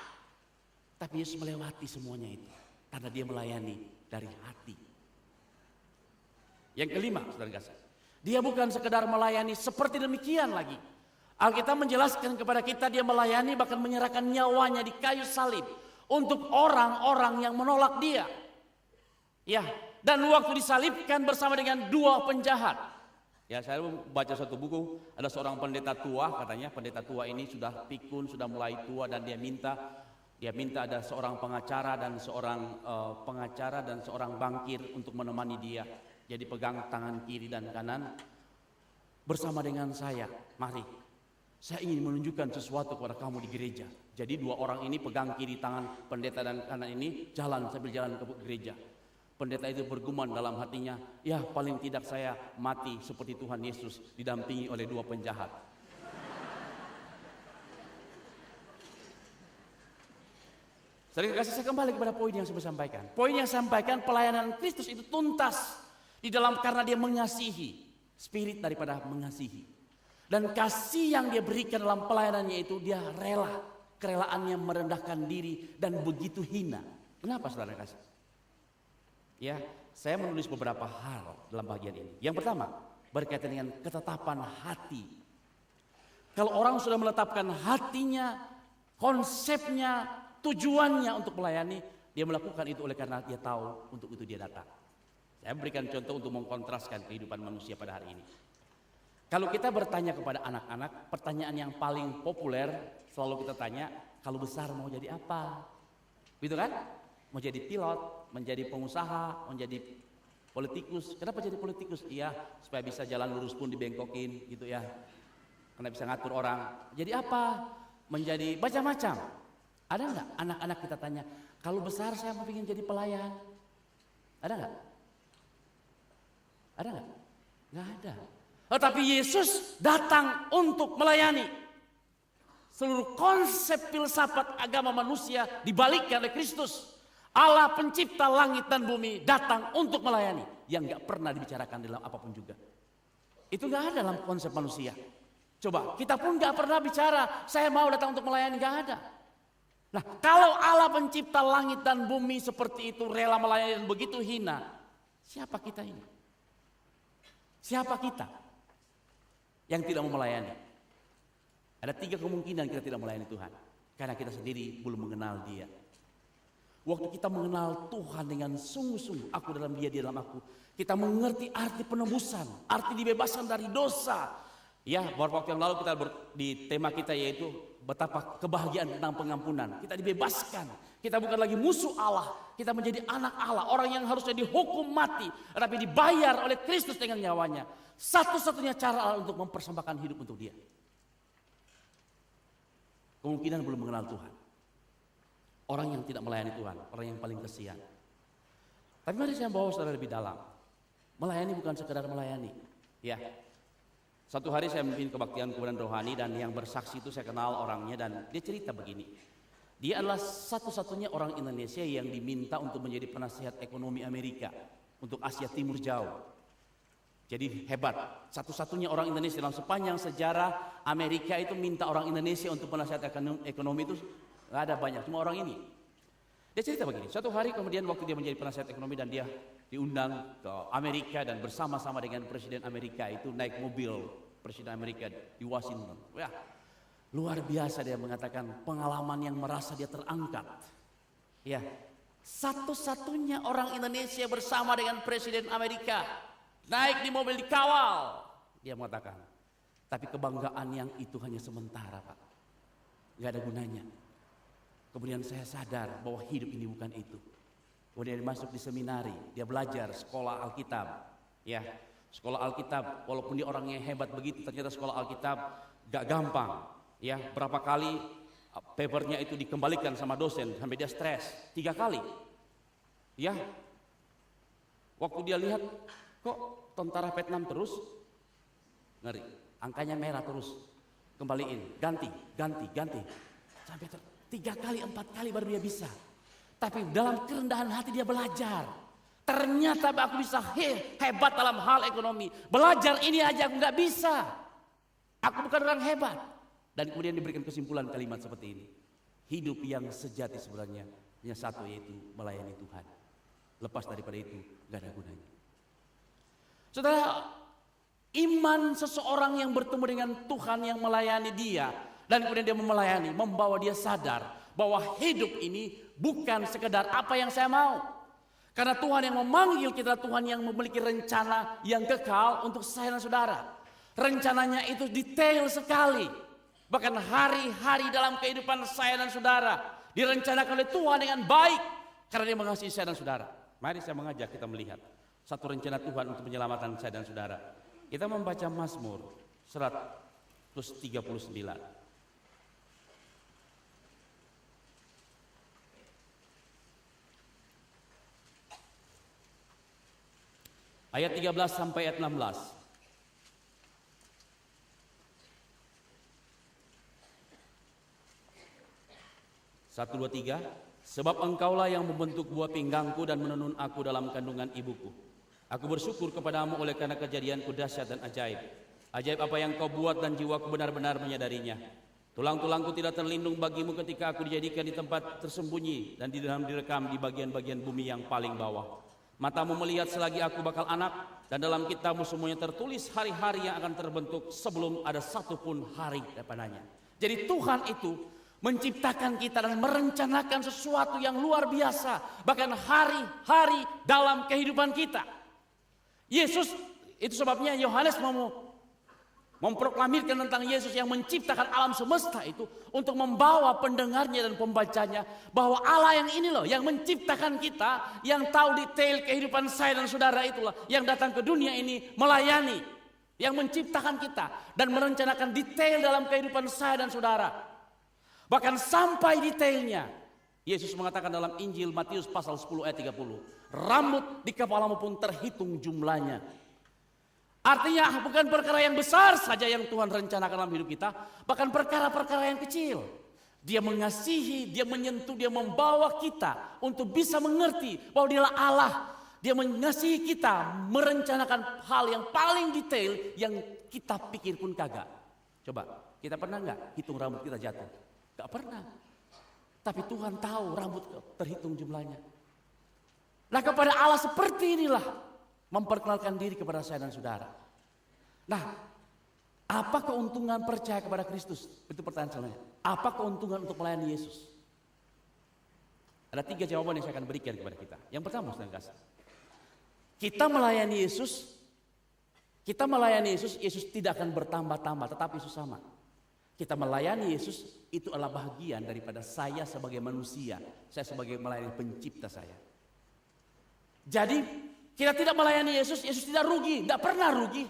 Tapi Yesus melewati semuanya itu. Karena dia melayani dari hati. Yang kelima, saudara kasih. Dia bukan sekedar melayani seperti demikian lagi. Alkitab menjelaskan kepada kita dia melayani bahkan menyerahkan nyawanya di kayu salib. Untuk orang-orang yang menolak dia. Ya. Dan waktu disalibkan bersama dengan dua penjahat. Ya, saya baca satu buku, ada seorang pendeta tua, katanya pendeta tua ini sudah pikun, sudah mulai tua dan dia minta ada seorang pengacara dan seorang bankir untuk menemani dia. Jadi pegang tangan kiri dan kanan bersama dengan saya. Mari, saya ingin menunjukkan sesuatu kepada kamu di gereja. Jadi dua orang ini pegang kiri tangan pendeta dan kanan ini jalan sambil jalan ke gereja. Pendeta itu bergumam dalam hatinya, ya paling tidak saya mati seperti Tuhan Yesus didampingi oleh dua penjahat. Saudara kasih, saya kembali kepada poin yang saya sampaikan. Poin yang saya sampaikan, pelayanan Kristus itu tuntas di dalam karena dia mengasihi, spirit daripada mengasihi. Dan kasih yang dia berikan dalam pelayanannya itu dia rela, kerelaannya merendahkan diri dan begitu hina. Kenapa saudara kasih? Ya, saya menulis beberapa hal dalam bagian ini. Yang pertama, berkaitan dengan ketetapan hati. Kalau orang sudah menetapkan hatinya, konsepnya, tujuannya untuk melayani, dia melakukan itu oleh karena dia tahu untuk itu dia datang. Saya berikan contoh untuk mengkontraskan kehidupan manusia pada hari ini. Kalau kita bertanya kepada anak-anak, pertanyaan yang paling populer selalu kita tanya, kalau besar mau jadi apa? Gitu kan? Mau jadi pilot, menjadi pengusaha, menjadi politikus. Kenapa jadi politikus? Iya, supaya bisa jalan lurus pun dibengkokin gitu ya. Karena bisa ngatur orang. Jadi apa? Menjadi macam-macam. Ada nggak anak-anak kita tanya, kalau besar saya mau ingin jadi pelayan? Ada nggak? Ada nggak? Nggak ada. Tetapi Yesus datang untuk melayani. Seluruh konsep filsafat agama manusia dibalikkan oleh Kristus. Allah pencipta langit dan bumi datang untuk melayani. Yang gak pernah dibicarakan dalam apapun juga. Itu gak ada dalam konsep manusia. Coba, kita pun gak pernah bicara, saya mau datang untuk melayani, gak ada. Nah, kalau Allah pencipta langit dan bumi seperti itu, rela melayani dan begitu hina, siapa kita ini? Siapa kita yang tidak mau melayani? Ada 3 kemungkinan kita tidak melayani Tuhan. Karena kita sendiri belum mengenal Dia. Waktu kita mengenal Tuhan dengan sungguh-sungguh, aku dalam dia dalam aku, kita mengerti arti penebusan, arti dibebaskan dari dosa. Ya, beberapa waktu yang lalu kita di tema kita yaitu betapa kebahagiaan tentang pengampunan. Kita dibebaskan, kita bukan lagi musuh Allah, kita menjadi anak Allah, orang yang harusnya dihukum mati, tapi dibayar oleh Kristus dengan nyawanya. Satu-satunya cara Allah untuk mempersembahkan hidup untuk Dia. Kemungkinan belum mengenal Tuhan. Orang yang tidak melayani Tuhan, orang yang paling kesian. Tapi mari saya bawa saudara lebih dalam. Melayani bukan sekedar melayani. Ya. Satu hari saya memimpin kebaktian kemudian rohani dan yang bersaksi itu saya kenal orangnya dan dia cerita begini. Dia adalah satu-satunya orang Indonesia yang diminta untuk menjadi penasihat ekonomi Amerika untuk Asia Timur jauh. Jadi hebat. Satu-satunya orang Indonesia dalam sepanjang sejarah Amerika itu minta orang Indonesia untuk penasihat ekonomi itu. Gak ada banyak, cuma orang ini. Dia cerita begini, suatu hari kemudian waktu dia menjadi penasihat ekonomi dan dia diundang ke Amerika dan bersama-sama dengan Presiden Amerika itu naik mobil Presiden Amerika di Washington. Wah, luar biasa dia mengatakan pengalaman yang merasa dia terangkat. Ya, satu-satunya orang Indonesia bersama dengan Presiden Amerika naik di mobil dikawal. Dia mengatakan, tapi kebanggaan yang itu hanya sementara Pak, gak ada gunanya. Kemudian saya sadar bahwa hidup ini bukan itu. Kemudian dia masuk di seminari, dia belajar sekolah Alkitab. Ya, sekolah Alkitab, walaupun dia orangnya hebat begitu, ternyata sekolah Alkitab gak gampang. Ya, berapa kali papernya itu dikembalikan sama dosen sampai dia stres 3 kali. Ya, waktu dia lihat kok tentara Vietnam terus, ngeri, angkanya merah terus, kembaliin, ganti, sampai 3 kali, 4 kali baru dia bisa. Tapi dalam kerendahan hati dia belajar. Ternyata aku bisa hebat dalam hal ekonomi. Belajar ini aja aku nggak bisa. Aku bukan orang hebat. Dan kemudian diberikan kesimpulan kalimat seperti ini. Hidup yang sejati sebenarnya hanya satu, yaitu melayani Tuhan. Lepas daripada itu nggak ada gunanya. Saudara, iman seseorang yang bertemu dengan Tuhan yang melayani dia. Dan kemudian dia melayani, membawa dia sadar bahwa hidup ini bukan sekedar apa yang saya mau. Karena Tuhan yang memanggil kita, Tuhan yang memiliki rencana yang kekal untuk saya dan saudara. Rencananya itu detail sekali. Bahkan hari-hari dalam kehidupan saya dan saudara direncanakan oleh Tuhan dengan baik. Karena dia mengasihi saya dan saudara. Mari saya mengajak kita melihat satu rencana Tuhan untuk penyelamatan saya dan saudara. Kita membaca Mazmur 139. Ayat 13 sampai ayat 16. 1, 2, 3. Sebab engkaulah yang membentuk buah pinggangku dan menenun aku dalam kandungan ibuku. Aku bersyukur kepadamu oleh karena kejadianku dahsyat dan ajaib. Ajaib apa yang kau buat dan jiwaku benar-benar menyadarinya. Tulang-tulangku tidak terlindung bagimu ketika aku dijadikan di tempat tersembunyi dan di dalam direkam di bagian-bagian bumi yang paling bawah. Matamu melihat selagi aku bakal anak, dan dalam kitabmu semuanya tertulis hari-hari yang akan terbentuk sebelum ada satupun hari depannya. Jadi Tuhan itu menciptakan kita dan merencanakan sesuatu yang luar biasa, bahkan hari-hari dalam kehidupan kita. Yesus, itu sebabnya Yohanes memproklamirkan tentang Yesus yang menciptakan alam semesta itu untuk membawa pendengarnya dan pembacanya bahwa Allah yang ini loh yang menciptakan kita, yang tahu detail kehidupan saya dan saudara, itulah yang datang ke dunia ini melayani, yang menciptakan kita dan merencanakan detail dalam kehidupan saya dan saudara. Bahkan sampai detailnya Yesus mengatakan dalam Injil Matius pasal 10 ayat 30, rambut di kepalamu pun terhitung jumlahnya. Artinya bukan perkara yang besar saja yang Tuhan rencanakan dalam hidup kita, bahkan perkara-perkara yang kecil. Dia mengasihi, dia menyentuh, dia membawa kita untuk bisa mengerti bahwa dialah Allah. Dia mengasihi kita, merencanakan hal yang paling detail yang kita pikir pun kagak. Coba, kita pernah nggak hitung rambut kita jatuh? Gak pernah. Tapi Tuhan tahu rambut terhitung jumlahnya. Nah, kepada Allah seperti inilah memperkenalkan diri kepada saya dan saudara. Nah, apa keuntungan percaya kepada Kristus? Itu pertanyaan selanjutnya. Apa keuntungan untuk melayani Yesus? Ada 3 jawaban yang saya akan berikan kepada kita. Yang pertama, saudara kasih. Kita melayani Yesus, Yesus tidak akan bertambah-tambah, tetapi Yesus sama. Kita melayani Yesus, itu adalah bagian daripada saya sebagai manusia. Saya sebagai melayani pencipta saya. Jadi, kita tidak melayani Yesus, Yesus tidak rugi, tidak pernah rugi.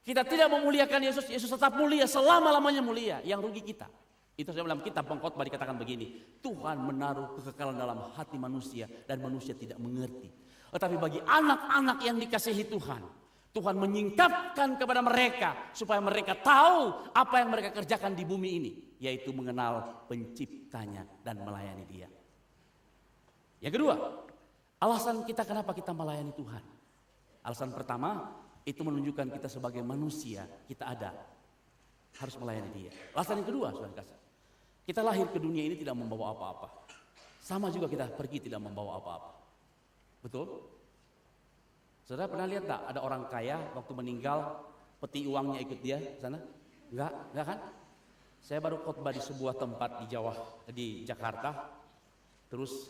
Kita tidak memuliakan Yesus, Yesus tetap mulia, selama-lamanya mulia. Yang rugi kita. Itu dalam kitab Pengkhotbah dikatakan begini, Tuhan menaruh kekekalan dalam hati manusia dan manusia tidak mengerti. Tetapi bagi anak-anak yang dikasihi Tuhan, Tuhan menyingkapkan kepada mereka supaya mereka tahu apa yang mereka kerjakan di bumi ini, yaitu mengenal penciptanya dan melayani Dia. Yang kedua, alasan kita kenapa kita melayani Tuhan. Alasan pertama, itu menunjukkan kita sebagai manusia, kita ada, harus melayani Dia. Alasan yang kedua, saudara kasih, kita lahir ke dunia ini tidak membawa apa-apa. Sama juga kita pergi tidak membawa apa-apa. Betul? Saudara pernah lihat tak ada orang kaya waktu meninggal, peti uangnya ikut dia ke sana? Enggak kan? Saya baru khotbah di sebuah tempat di Jakarta. Terus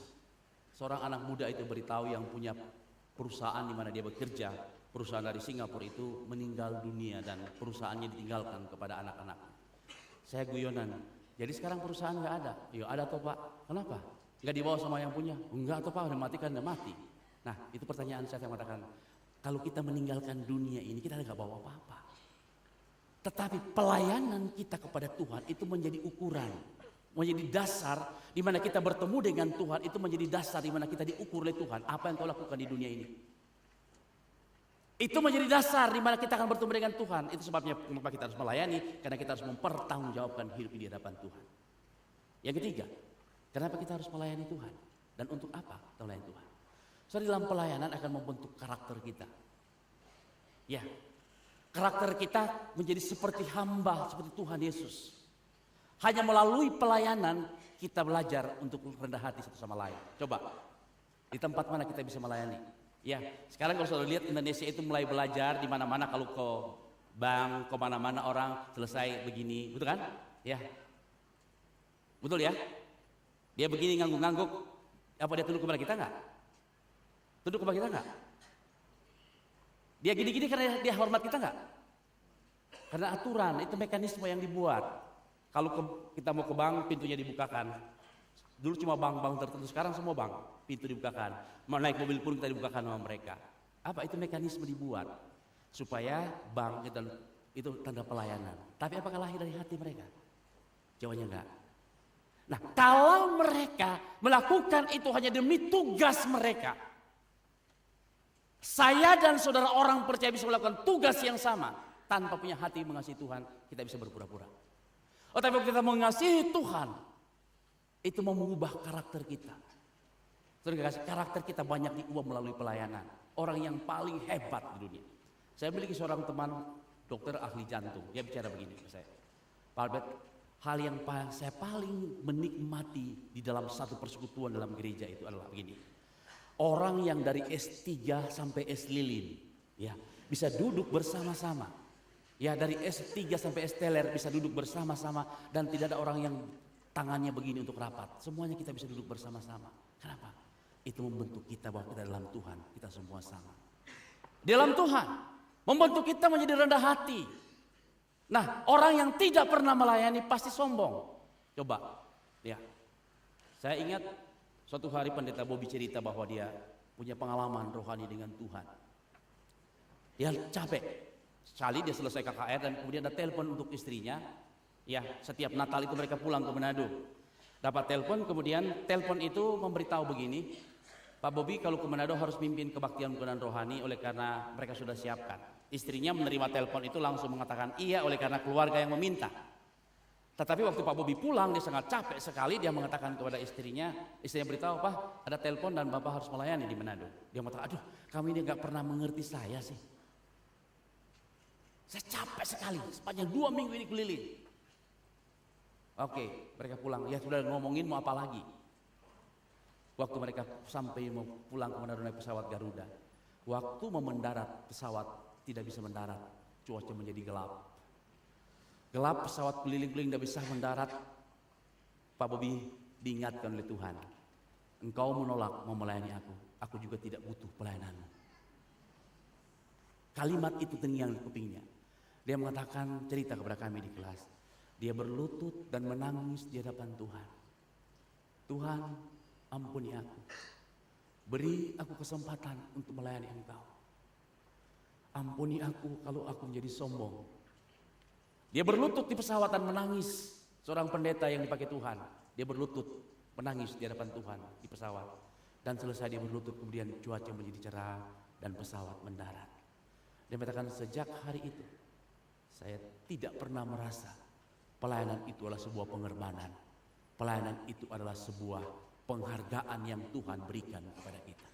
seorang anak muda itu beritahu yang punya perusahaan di mana dia bekerja, perusahaan dari Singapura itu meninggal dunia dan perusahaannya ditinggalkan kepada anak-anak. Saya guyonan, jadi sekarang perusahaan nggak ada? Iya ada toh Pak, kenapa? Nggak dibawa sama yang punya? Enggak toh Pak, udah mati kan udah mati. Nah itu pertanyaan saya mengatakan, kalau kita meninggalkan dunia ini kita nggak bawa apa-apa. Tetapi pelayanan kita kepada Tuhan itu menjadi ukuran, menjadi dasar di mana kita bertemu dengan Tuhan, itu menjadi dasar di mana kita diukur oleh Tuhan. Apa yang kau lakukan di dunia ini? Itu menjadi dasar di mana kita akan bertemu dengan Tuhan. Itu sebabnya kenapa kita harus melayani, karena kita harus mempertanggungjawabkan hidup di hadapan Tuhan. Yang ketiga, kenapa kita harus melayani Tuhan? Dan untuk apa kita melayani Tuhan? So, dalam pelayanan akan membentuk karakter kita. Ya, karakter kita menjadi seperti hamba, seperti Tuhan Yesus. Hanya melalui pelayanan kita belajar untuk rendah hati satu sama lain. Coba, di tempat mana kita bisa melayani? Ya, sekarang kalau saudara lihat Indonesia itu mulai belajar di mana-mana, kalau ke bank, ke mana-mana orang selesai begini, betul kan? Ya, betul ya? Dia begini ngangguk-ngangguk, apa dia tunduk kepada kita enggak? Tunduk kepada kita enggak? Dia gini-gini karena dia hormat kita enggak? Karena aturan, itu mekanisme yang dibuat. Kalau kita mau ke bank, pintunya dibukakan. Dulu cuma bank-bank tertentu, sekarang semua bank pintu dibukakan. Mau naik mobil pun kita dibukakan sama mereka. Apa itu mekanisme dibuat supaya bank itu tanda pelayanan. Tapi apakah lahir dari hati mereka? Jawabannya enggak. Nah, kalau mereka melakukan itu hanya demi tugas mereka, saya dan saudara orang percaya bisa melakukan tugas yang sama tanpa punya hati mengasihi Tuhan, kita bisa berpura-pura. Oh, tapi kalau kita mengasihi Tuhan, itu mau mengubah karakter kita. Saudara, karakter kita banyak diubah melalui pelayanan. Orang yang paling hebat di dunia. Saya memiliki seorang teman dokter ahli jantung. Dia bicara begini ke saya, Pak Albert, hal yang saya paling menikmati di dalam satu persekutuan dalam gereja itu adalah begini. Orang yang dari S3 sampai S lilin, ya, bisa duduk bersama-sama. Ya, dari S3 sampai S teler bisa duduk bersama-sama dan tidak ada orang yang tangannya begini untuk rapat. Semuanya kita bisa duduk bersama-sama. Kenapa? Itu membentuk kita bahwa kita dalam Tuhan, kita semua sama. Dalam Tuhan, membentuk kita menjadi rendah hati. Nah, orang yang tidak pernah melayani pasti sombong. Coba, ya. Saya ingat suatu hari pendeta Bobby cerita bahwa dia punya pengalaman rohani dengan Tuhan. Dia capek. Sekali dia selesai KKR dan kemudian ada telepon untuk istrinya. Ya, setiap Natal itu mereka pulang ke Manado. Dapat telepon, kemudian telepon itu memberitahu begini, Pak Bobby kalau ke Manado harus mimpin kebaktian rohani oleh karena mereka sudah siapkan. Istrinya menerima telepon itu langsung mengatakan iya oleh karena keluarga yang meminta. Tetapi waktu Pak Bobby pulang dia sangat capek sekali, dia mengatakan kepada istrinya beritahu, Pak ada telepon dan Bapak harus melayani di Manado. Dia mengatakan, aduh kamu ini gak pernah mengerti saya sih. Saya capek sekali, sepanjang 2 minggu ini keliling. Oke, mereka pulang, ya sudah ngomongin mau apa lagi. Waktu mereka sampai mau pulang ke Manado naik pesawat Garuda. Waktu mau mendarat pesawat tidak bisa mendarat, cuaca menjadi gelap. Gelap, pesawat keliling-keliling tidak bisa mendarat. Pak Bobby diingatkan oleh Tuhan, engkau menolak mau melayani aku juga tidak butuh pelayananmu. Kalimat itu terngiang di kupingnya. Dia mengatakan, cerita kepada kami di kelas, dia berlutut dan menangis di hadapan Tuhan. Tuhan, ampuni aku, beri aku kesempatan untuk melayani Engkau. Ampuni aku kalau aku menjadi sombong. Dia berlutut di pesawat dan menangis. Seorang pendeta yang dipakai Tuhan, dia berlutut menangis di hadapan Tuhan di pesawat. Dan selesai dia berlutut, kemudian cuaca menjadi cerah dan pesawat mendarat. Dia mengatakan, sejak hari itu saya tidak pernah merasa pelayanan itu adalah sebuah pengorbanan. Pelayanan itu adalah sebuah penghargaan yang Tuhan berikan kepada kita.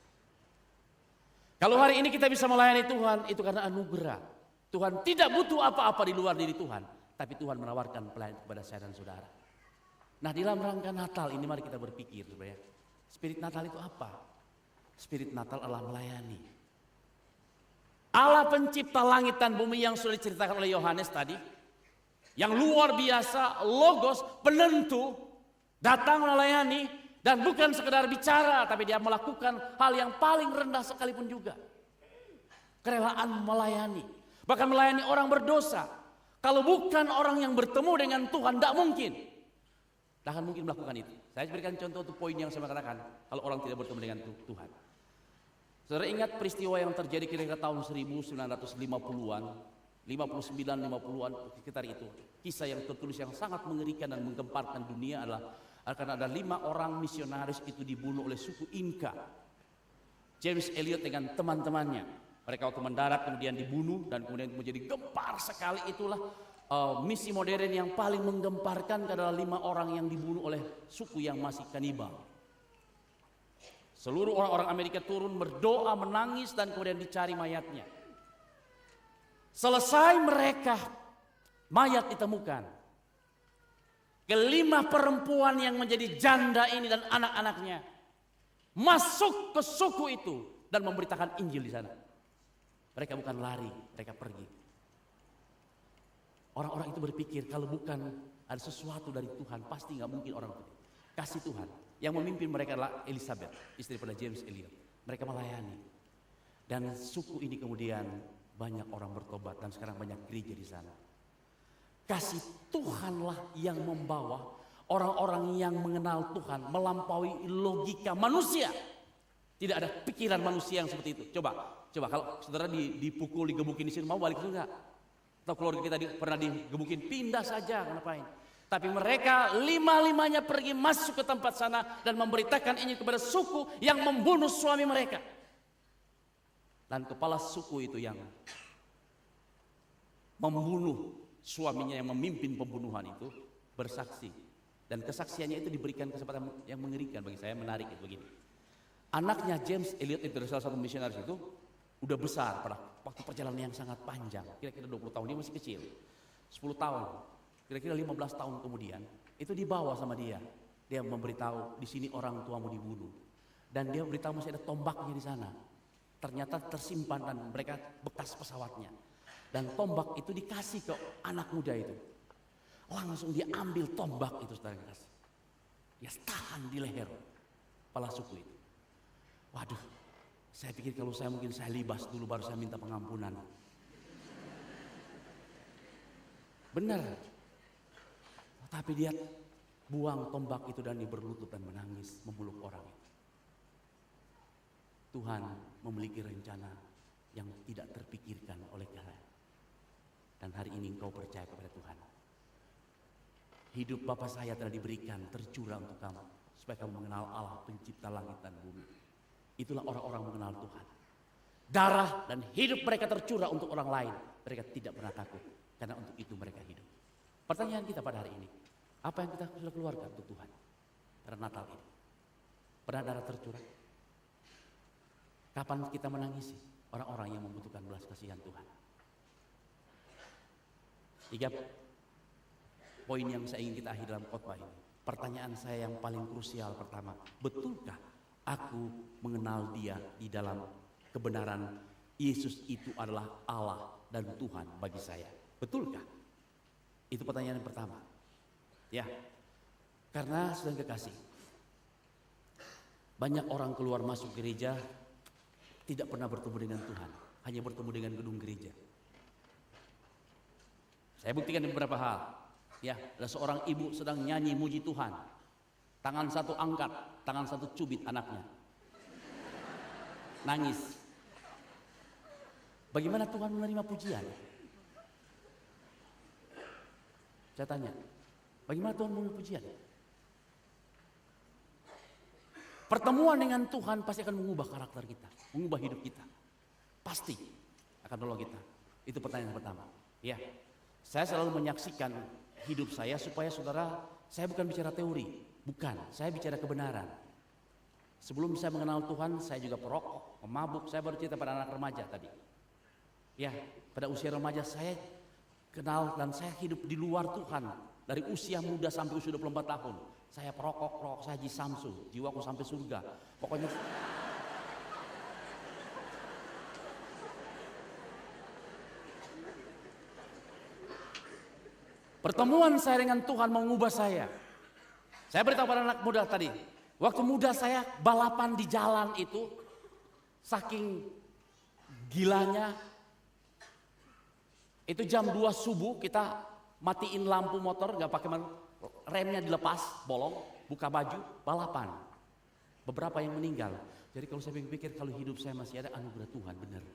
Kalau hari ini kita bisa melayani Tuhan, itu karena anugerah. Tuhan tidak butuh apa-apa di luar diri Tuhan, tapi Tuhan menawarkan pelayanan kepada saya dan saudara. Nah, di dalam rangka Natal ini mari kita berpikir sebenarnya, spirit Natal itu apa? Spirit Natal adalah melayani. Allah pencipta langit dan bumi yang sudah diceritakan oleh Yohanes tadi, yang luar biasa, logos, penentu, datang melayani, dan bukan sekedar bicara, tapi dia melakukan hal yang paling rendah sekalipun juga. Kerelaan melayani, bahkan melayani orang berdosa. Kalau bukan orang yang bertemu dengan Tuhan, tidak mungkin. Tidak akan mungkin melakukan itu. Saya berikan contoh untuk poin yang saya katakan, kalau orang tidak bertemu dengan Tuhan. Saudara ingat peristiwa yang terjadi kira-kira tahun 1950-an, 59-50-an, sekitar itu. Kisah yang tertulis yang sangat mengerikan dan menggemparkan dunia adalah karena ada 5 orang misionaris itu dibunuh oleh suku Inka. James Elliot dengan teman-temannya. Mereka waktu mendarat kemudian dibunuh dan kemudian menjadi gempar sekali itulah misi modern yang paling menggemparkan adalah 5 orang yang dibunuh oleh suku yang masih kanibal. Seluruh orang-orang Amerika turun berdoa, menangis, dan kemudian dicari mayatnya. Selesai mereka, mayat ditemukan. Kelima perempuan yang menjadi janda ini dan anak-anaknya masuk ke suku itu dan memberitakan Injil di sana. Mereka bukan lari, mereka pergi. Orang-orang itu berpikir kalau bukan ada sesuatu dari Tuhan, pasti nggak mungkin orang itu. Kasih Tuhan. Yang memimpin mereka adalah Elizabeth, istri pada James Elliot. Mereka melayani. Dan suku ini kemudian banyak orang bertobat dan sekarang banyak gereja di sana. Kasih Tuhanlah yang membawa orang-orang yang mengenal Tuhan melampaui logika manusia. Tidak ada pikiran manusia yang seperti itu. Coba kalau saudara dipukul, digebukin di sini, mau balik juga? Atau keluarga kita pernah digebukin, pindah saja, ngapain? Tapi mereka 5-5-nya pergi masuk ke tempat sana dan memberitakan ini kepada suku yang membunuh suami mereka. Dan kepala suku itu yang membunuh suaminya, yang memimpin pembunuhan itu, bersaksi. Dan kesaksiannya itu diberikan kesempatan yang mengerikan bagi saya, menarik itu begini. Anaknya James Elliot itu, salah satu misionaris itu, udah besar pada waktu perjalanan yang sangat panjang. Kira-kira 20 tahun, dia masih kecil. 10 tahun. Kira-kira 15 tahun kemudian, itu dibawa sama dia. Dia memberitahu, di sini orang tuamu dibunuh. Dan dia beritahu masih ada tombaknya di sana. Ternyata tersimpan dan mereka bekas pesawatnya. Dan tombak itu dikasih ke anak muda itu. Langsung dia ambil tombak itu, saudara kasih. Dia tahan di leher kepala suku itu. Waduh, saya pikir kalau saya mungkin saya libas dulu baru saya minta pengampunan. Benar. Tapi dia buang tombak itu dan dia berlutut dan menangis memeluk orang itu. Tuhan memiliki rencana yang tidak terpikirkan oleh kalian. Dan hari ini engkau percaya kepada Tuhan. Hidup Bapa saya telah diberikan, tercurah untuk kamu. Supaya kamu mengenal Allah pencipta langit dan bumi. Itulah orang-orang mengenal Tuhan. Darah dan hidup mereka tercurah untuk orang lain. Mereka tidak pernah takut. Karena untuk itu mereka hidup. Pertanyaan kita pada hari ini. Apa yang kita sudah keluarkan untuk Tuhan pada Natal ini? Pernah darah tercurah? Kapan kita menangisi orang-orang yang membutuhkan belas kasihan Tuhan? 3 poin yang saya ingin kita akhiri dalam khotbah ini. Pertanyaan saya yang paling krusial pertama, betulkah aku mengenal Dia di dalam kebenaran Yesus itu adalah Allah dan Tuhan bagi saya? Betulkah? Itu pertanyaan yang pertama. Ya, karena sedang kekasih, banyak orang keluar masuk gereja tidak pernah bertemu dengan Tuhan, hanya bertemu dengan gedung gereja. Saya buktikan beberapa hal. Ya, ada seorang ibu sedang nyanyi muji Tuhan, tangan satu angkat, tangan satu cubit anaknya, nangis. Bagaimana Tuhan menerima pujian? Saya tanya, bagaimana Tuhan menerima pujian? Pertemuan dengan Tuhan pasti akan mengubah karakter kita, mengubah hidup kita. Pasti akan menolong kita. Itu pertanyaan pertama. Ya, saya selalu menyaksikan hidup saya supaya saudara, saya bukan bicara teori, bukan, saya bicara kebenaran. Sebelum saya mengenal Tuhan, saya juga perokok, pemabuk. Saya baru cerita pada anak remaja tadi. Ya, pada usia remaja saya kenal dan saya hidup di luar Tuhan. Dari usia muda sampai usia 24 tahun. Saya perokok, saya Haji Samsu, jiwaku sampai surga. Pokoknya pertemuan saya dengan Tuhan mengubah saya. Saya beritahu pada anak muda tadi, waktu muda saya balapan di jalan itu, saking gilanya, itu jam 2 subuh kita matiin lampu motor, gak pakai remnya dilepas, bolong, buka baju, balapan. Beberapa yang meninggal. Jadi kalau saya pikir kalau hidup saya masih ada anugerah Tuhan, benar.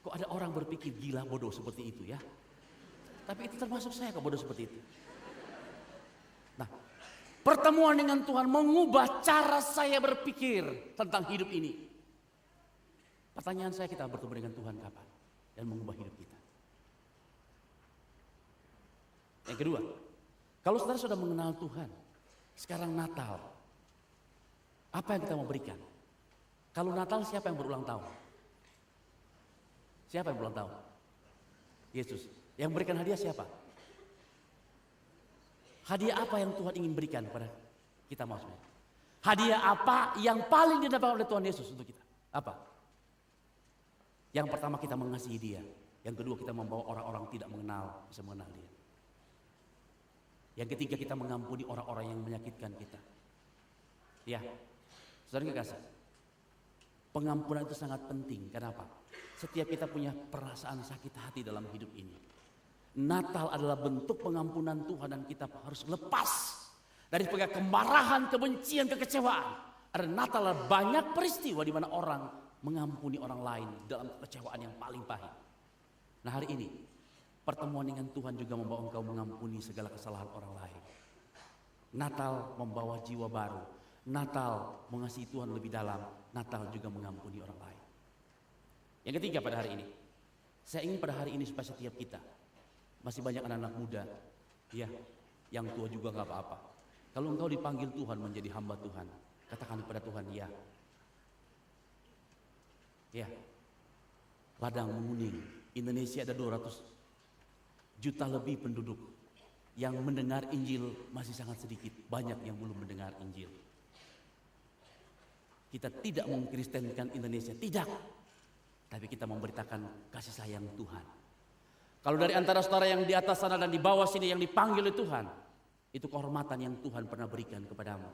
Kok ada orang berpikir gila bodoh seperti itu ya? Tapi itu termasuk saya kok bodoh seperti itu. Nah, pertemuan dengan Tuhan mengubah cara saya berpikir tentang hidup ini. Pertanyaan saya, kita bertemu dengan Tuhan kapan? Dan mengubah hidup kita. Yang kedua, kalau saudara sudah mengenal Tuhan, sekarang Natal, apa yang kita mau berikan? Kalau Natal siapa yang berulang tahun? Siapa yang berulang tahun? Yesus. Yang berikan hadiah siapa? Hadiah apa yang Tuhan ingin berikan kepada kita maksudnya? Hadiah apa yang paling didapatkan oleh Tuhan Yesus untuk kita? Apa? Yang pertama kita mengasihi Dia. Yang kedua kita membawa orang-orang tidak mengenal bisa mengenal Dia. Yang ketiga kita mengampuni orang-orang yang menyakitkan kita. Ya, saudara kekasih, pengampunan itu sangat penting. Kenapa? Setiap kita punya perasaan sakit hati dalam hidup ini. Natal adalah bentuk pengampunan Tuhan dan kita harus lepas dari kemarahan, kebencian, kekecewaan. Ada Natal adalah banyak peristiwa di mana orang mengampuni orang lain dalam kekecewaan yang paling pahit. Nah hari ini pertemuan dengan Tuhan juga membawa engkau mengampuni segala kesalahan orang lain. Natal membawa jiwa baru. Natal mengasihi Tuhan lebih dalam. Natal juga mengampuni orang lain. Yang ketiga pada hari ini, saya ingin pada hari ini supaya setiap kita, masih banyak anak-anak muda, ya, yang tua juga nggak apa-apa. Kalau engkau dipanggil Tuhan menjadi hamba Tuhan, katakan kepada Tuhan, ya. Ya, ladang menguning. Indonesia ada 200 juta lebih penduduk. Yang mendengar Injil masih sangat sedikit. Banyak yang belum mendengar Injil. Kita tidak mengkristenkan Indonesia, tidak. Tapi kita memberitakan kasih sayang Tuhan. Kalau dari antara saudara yang di atas sana dan di bawah sini yang dipanggil oleh Tuhan, itu kehormatan yang Tuhan pernah berikan kepadamu.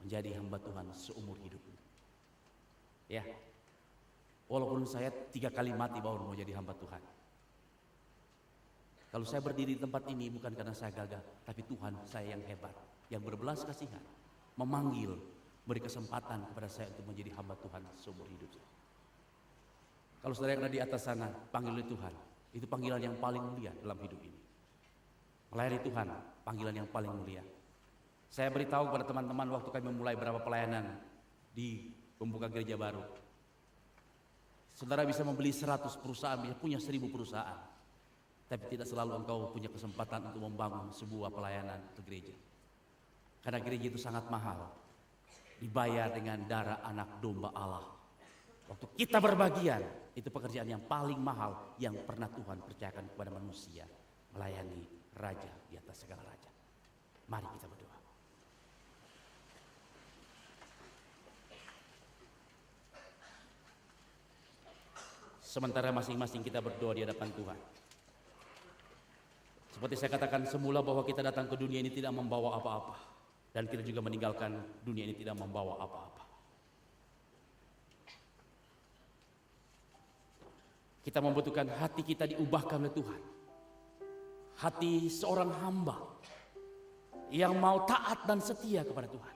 Menjadi hamba Tuhan seumur hidup. Ya. Walaupun saya 3 kali mati baru mau jadi hamba Tuhan. Kalau saya berdiri di tempat ini bukan karena saya gagah, tapi Tuhan saya yang hebat, yang berbelas kasihan, memanggil, beri kesempatan kepada saya untuk menjadi hamba Tuhan seumur hidup. Kalau saudara yang ada di atas sana, panggil oleh Tuhan, itu panggilan yang paling mulia dalam hidup ini. Melayani Tuhan, panggilan yang paling mulia. Saya beritahu kepada teman-teman waktu kami memulai beberapa pelayanan di pembuka gereja baru. Saudara bisa membeli 100 perusahaan, bisa punya 1000 perusahaan. Tapi tidak selalu engkau punya kesempatan untuk membangun sebuah pelayanan ke gereja. Karena gereja itu sangat mahal. Dibayar dengan darah anak domba Allah. Waktu kita berbagian, itu pekerjaan yang paling mahal yang pernah Tuhan percayakan kepada manusia. Melayani Raja di atas segala raja. Mari kita berdoa. Sementara masing-masing kita berdoa di hadapan Tuhan. Seperti saya katakan semula bahwa kita datang ke dunia ini tidak membawa apa-apa. Dan kita juga meninggalkan dunia ini tidak membawa apa-apa. Kita membutuhkan hati kita diubahkan oleh Tuhan. Hati seorang hamba yang mau taat dan setia kepada Tuhan.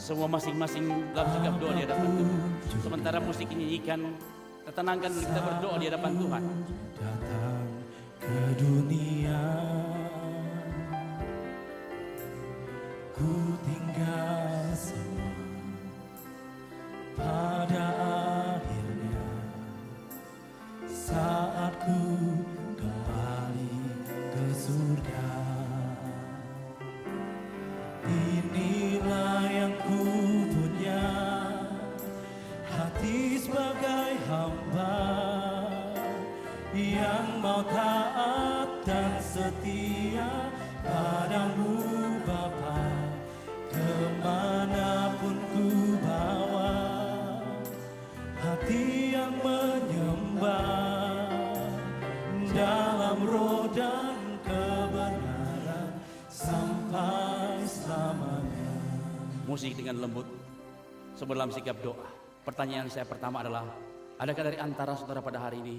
Semua masing-masing dalam sikap doa di hadapan Tuhan. Sementara musik dinyanyikan, tenangkan diri kita berdoa di hadapan Tuhan. Datang ke dunia, ku tinggal semua. Pada akhirnya saat ku kembali ke surga. Inilah yang ku punya, hati sebagai hamba yang mau taat dan setia padamu Bapa. Kemanapun ku bawa, hati yang menyembah dalam roh dan kebenaran sampai selamanya. Musik dengan lembut sebelum sikap doa. Pertanyaan saya pertama adalah, adakah dari antara saudara pada hari ini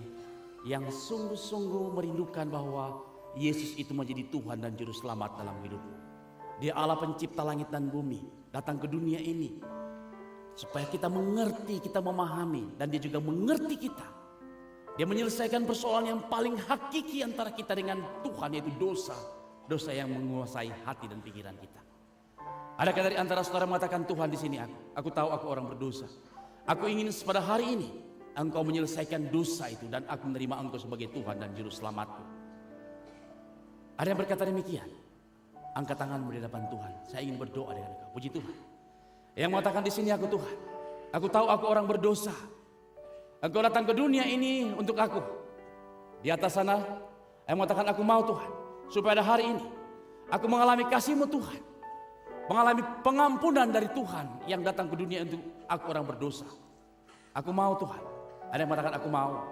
yang sungguh-sungguh merindukan bahwa Yesus itu menjadi Tuhan dan Juru Selamat dalam hidupmu? Dia Allah pencipta langit dan bumi, datang ke dunia ini supaya kita mengerti, kita memahami, dan dia juga mengerti kita. Dia menyelesaikan persoalan yang paling hakiki antara kita dengan Tuhan, yaitu dosa. Dosa yang menguasai hati dan pikiran kita. Adakah dari antara saudara mengatakan, Tuhan di sini aku tahu aku orang berdosa. Aku ingin pada hari ini Engkau menyelesaikan dosa itu dan aku menerima Engkau sebagai Tuhan dan Juru Selamatku. Ada yang berkata demikian? Angkat tanganmu di hadapan Tuhan. Saya ingin berdoa dengan Engkau. Puji Tuhan. Yang mengatakan di sini, aku Tuhan. Aku tahu aku orang berdosa. Engkau datang ke dunia ini untuk aku. Di atas sana, yang mengatakan aku mau Tuhan. Supaya ada hari ini, aku mengalami kasih-Mu Tuhan. Mengalami pengampunan dari Tuhan yang datang ke dunia untuk aku orang berdosa. Aku mau Tuhan. Ada yang mengatakan aku mau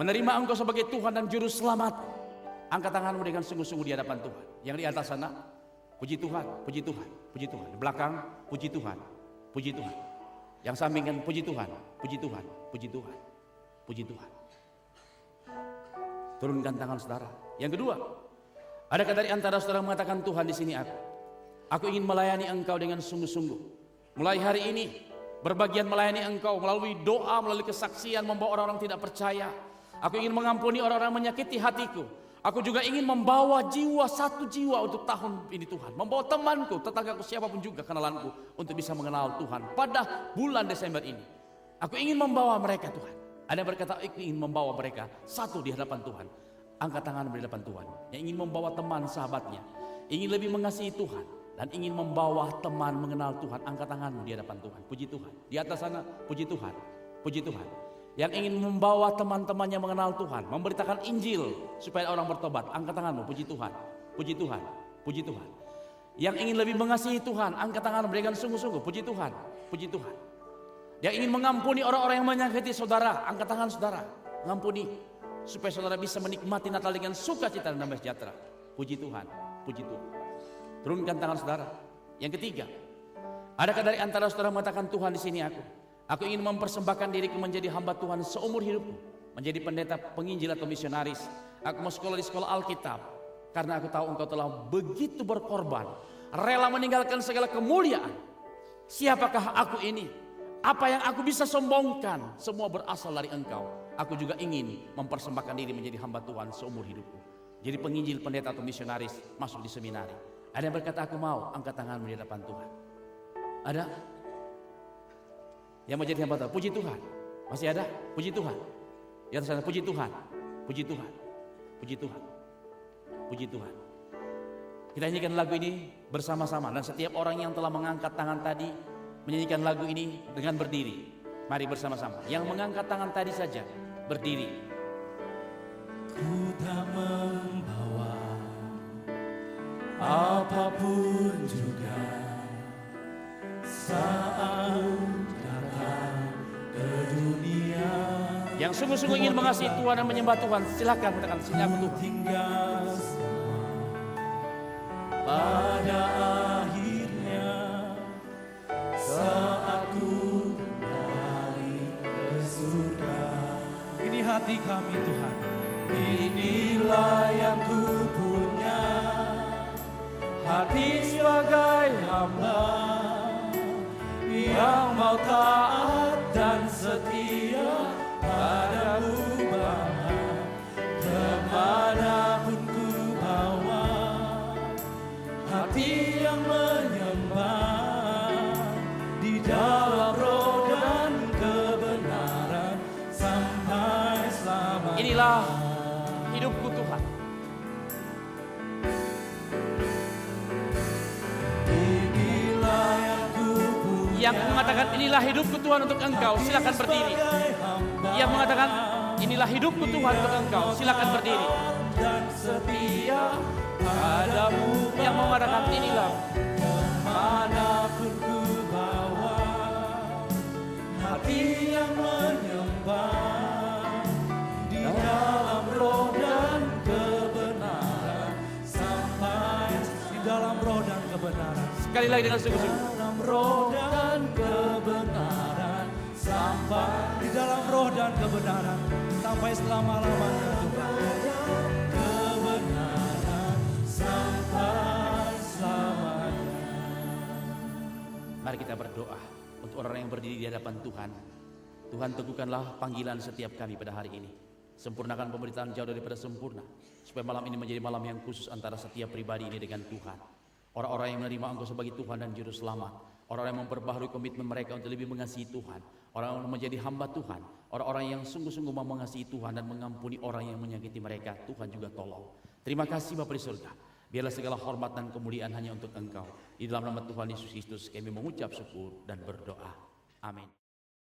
menerima Engkau sebagai Tuhan dan Juru Selamat. Angkat tanganmu dengan sungguh-sungguh di hadapan Tuhan. Yang di atas sana, puji Tuhan, puji Tuhan, puji Tuhan. Di belakang, puji Tuhan, puji Tuhan. Yang sampingkan, puji Tuhan, puji Tuhan, puji Tuhan, puji Tuhan. Turunkan tangan saudara. Yang kedua, adakah dari antara saudara mengatakan, Tuhan di sini aku ingin melayani Engkau dengan sungguh-sungguh. Mulai hari ini, berbagian melayani Engkau melalui doa, melalui kesaksian, membawa orang-orang tidak percaya. Aku ingin mengampuni orang-orang menyakiti hatiku. Aku juga ingin membawa satu jiwa untuk tahun ini Tuhan. Membawa temanku, tetanggaku, siapapun juga kenalanku untuk bisa mengenal Tuhan pada bulan Desember ini. Aku ingin membawa mereka Tuhan. Ada yang berkata, aku ingin membawa mereka satu di hadapan Tuhan. Angkat tangan di hadapan Tuhan. Yang ingin membawa teman sahabatnya, ingin lebih mengasihi Tuhan, dan ingin membawa teman mengenal Tuhan. Angkat tanganmu di hadapan Tuhan. Puji Tuhan. Di atas sana, puji Tuhan, puji Tuhan. Yang ingin membawa teman-temannya mengenal Tuhan, memberitakan Injil supaya orang bertobat. Angkat tanganmu, puji Tuhan, puji Tuhan, puji Tuhan. Yang ingin lebih mengasihi Tuhan, angkat tanganmu dengan sungguh-sungguh, puji Tuhan, puji Tuhan. Yang ingin mengampuni orang-orang yang menyakiti saudara, angkat tangan saudara, mengampuni supaya saudara bisa menikmati Natal dengan sukacita dan damai sejahtera. Puji Tuhan, puji Tuhan. Turunkan tangan saudara. Yang ketiga, adakah dari antara saudara mengatakan, Tuhan di sini aku ingin mempersembahkan diriku menjadi hamba Tuhan seumur hidupku, menjadi pendeta, penginjil atau misionaris. Aku mau sekolah di sekolah Alkitab karena aku tahu Engkau telah begitu berkorban, rela meninggalkan segala kemuliaan. Siapakah aku ini? Apa yang aku bisa sombongkan? Semua berasal dari Engkau. Aku juga ingin mempersembahkan diri menjadi hamba Tuhan seumur hidupku. Jadi penginjil, pendeta atau misionaris, masuk di seminari. Ada yang berkata aku mau, angkat tanganmu di hadapan Tuhan. Ada? Yang menjadi hamba Tuhan, puji Tuhan. Masih ada? Puji Tuhan. Di atas sana, puji Tuhan. Puji Tuhan. Puji Tuhan. Puji Tuhan. Kita nyanyikan lagu ini bersama-sama. Dan setiap orang yang telah mengangkat tangan tadi menyanyikan lagu ini dengan berdiri. Mari bersama-sama. Yang mengangkat tangan tadi saja berdiri. Ku tak membawa apapun juga saat ke dunia. Yang sungguh-sungguh ingin mengasihi Tuhan dan menyembah Tuhan, silakan katakan sini aku Tuhan. Tinggal semua pada akhirnya saat ku kembali ke surga. Ini hati kami Tuhan. Inilah yang ku punya, hati sebagai hamba yang mau taat dan setia padamu Bapa. Kemanapun ku bawa, hati yang menyembah di dalam roh dan kebenaran sampai selamanya. Inilah hidupku Tuhan. Yang mengatakan inilah hidupku Tuhan untuk Engkau, silakan berdiri. Yang mengatakan inilah hidupku Tuhan untuk Engkau, silakan berdiri. Dan setia padamu. Yang mengatakan inilah Kemanapun ku bawa, hati yang menyembah di dalam roh dan kebenaran sekali lagi dengan sungguh-sungguh. dalam roh dan kebenaran sampai di dalam roh dan kebenaran sampai selama-lamanya Tuhan. Kebenaran sampai selamanya. Mari kita berdoa untuk orang yang berdiri di hadapan Tuhan. Tuhan, teguhkanlah panggilan setiap kami pada hari ini. Sempurnakan pemberitaan jauh daripada sempurna, supaya malam ini menjadi malam yang khusus antara setiap pribadi ini dengan Tuhan. Orang-orang yang menerima Engkau sebagai Tuhan dan Juru Selamat, orang-orang yang memperbaharui komitmen mereka untuk lebih mengasihi Tuhan, orang yang menjadi hamba Tuhan, orang-orang yang sungguh-sungguh mau mengasihi Tuhan dan mengampuni orang yang menyakiti mereka. Tuhan juga tolong. Terima kasih Bapa di surga. Biarlah segala hormat dan kemuliaan hanya untuk Engkau. Di dalam nama Tuhan Yesus Kristus kami mengucap syukur dan berdoa. Amin.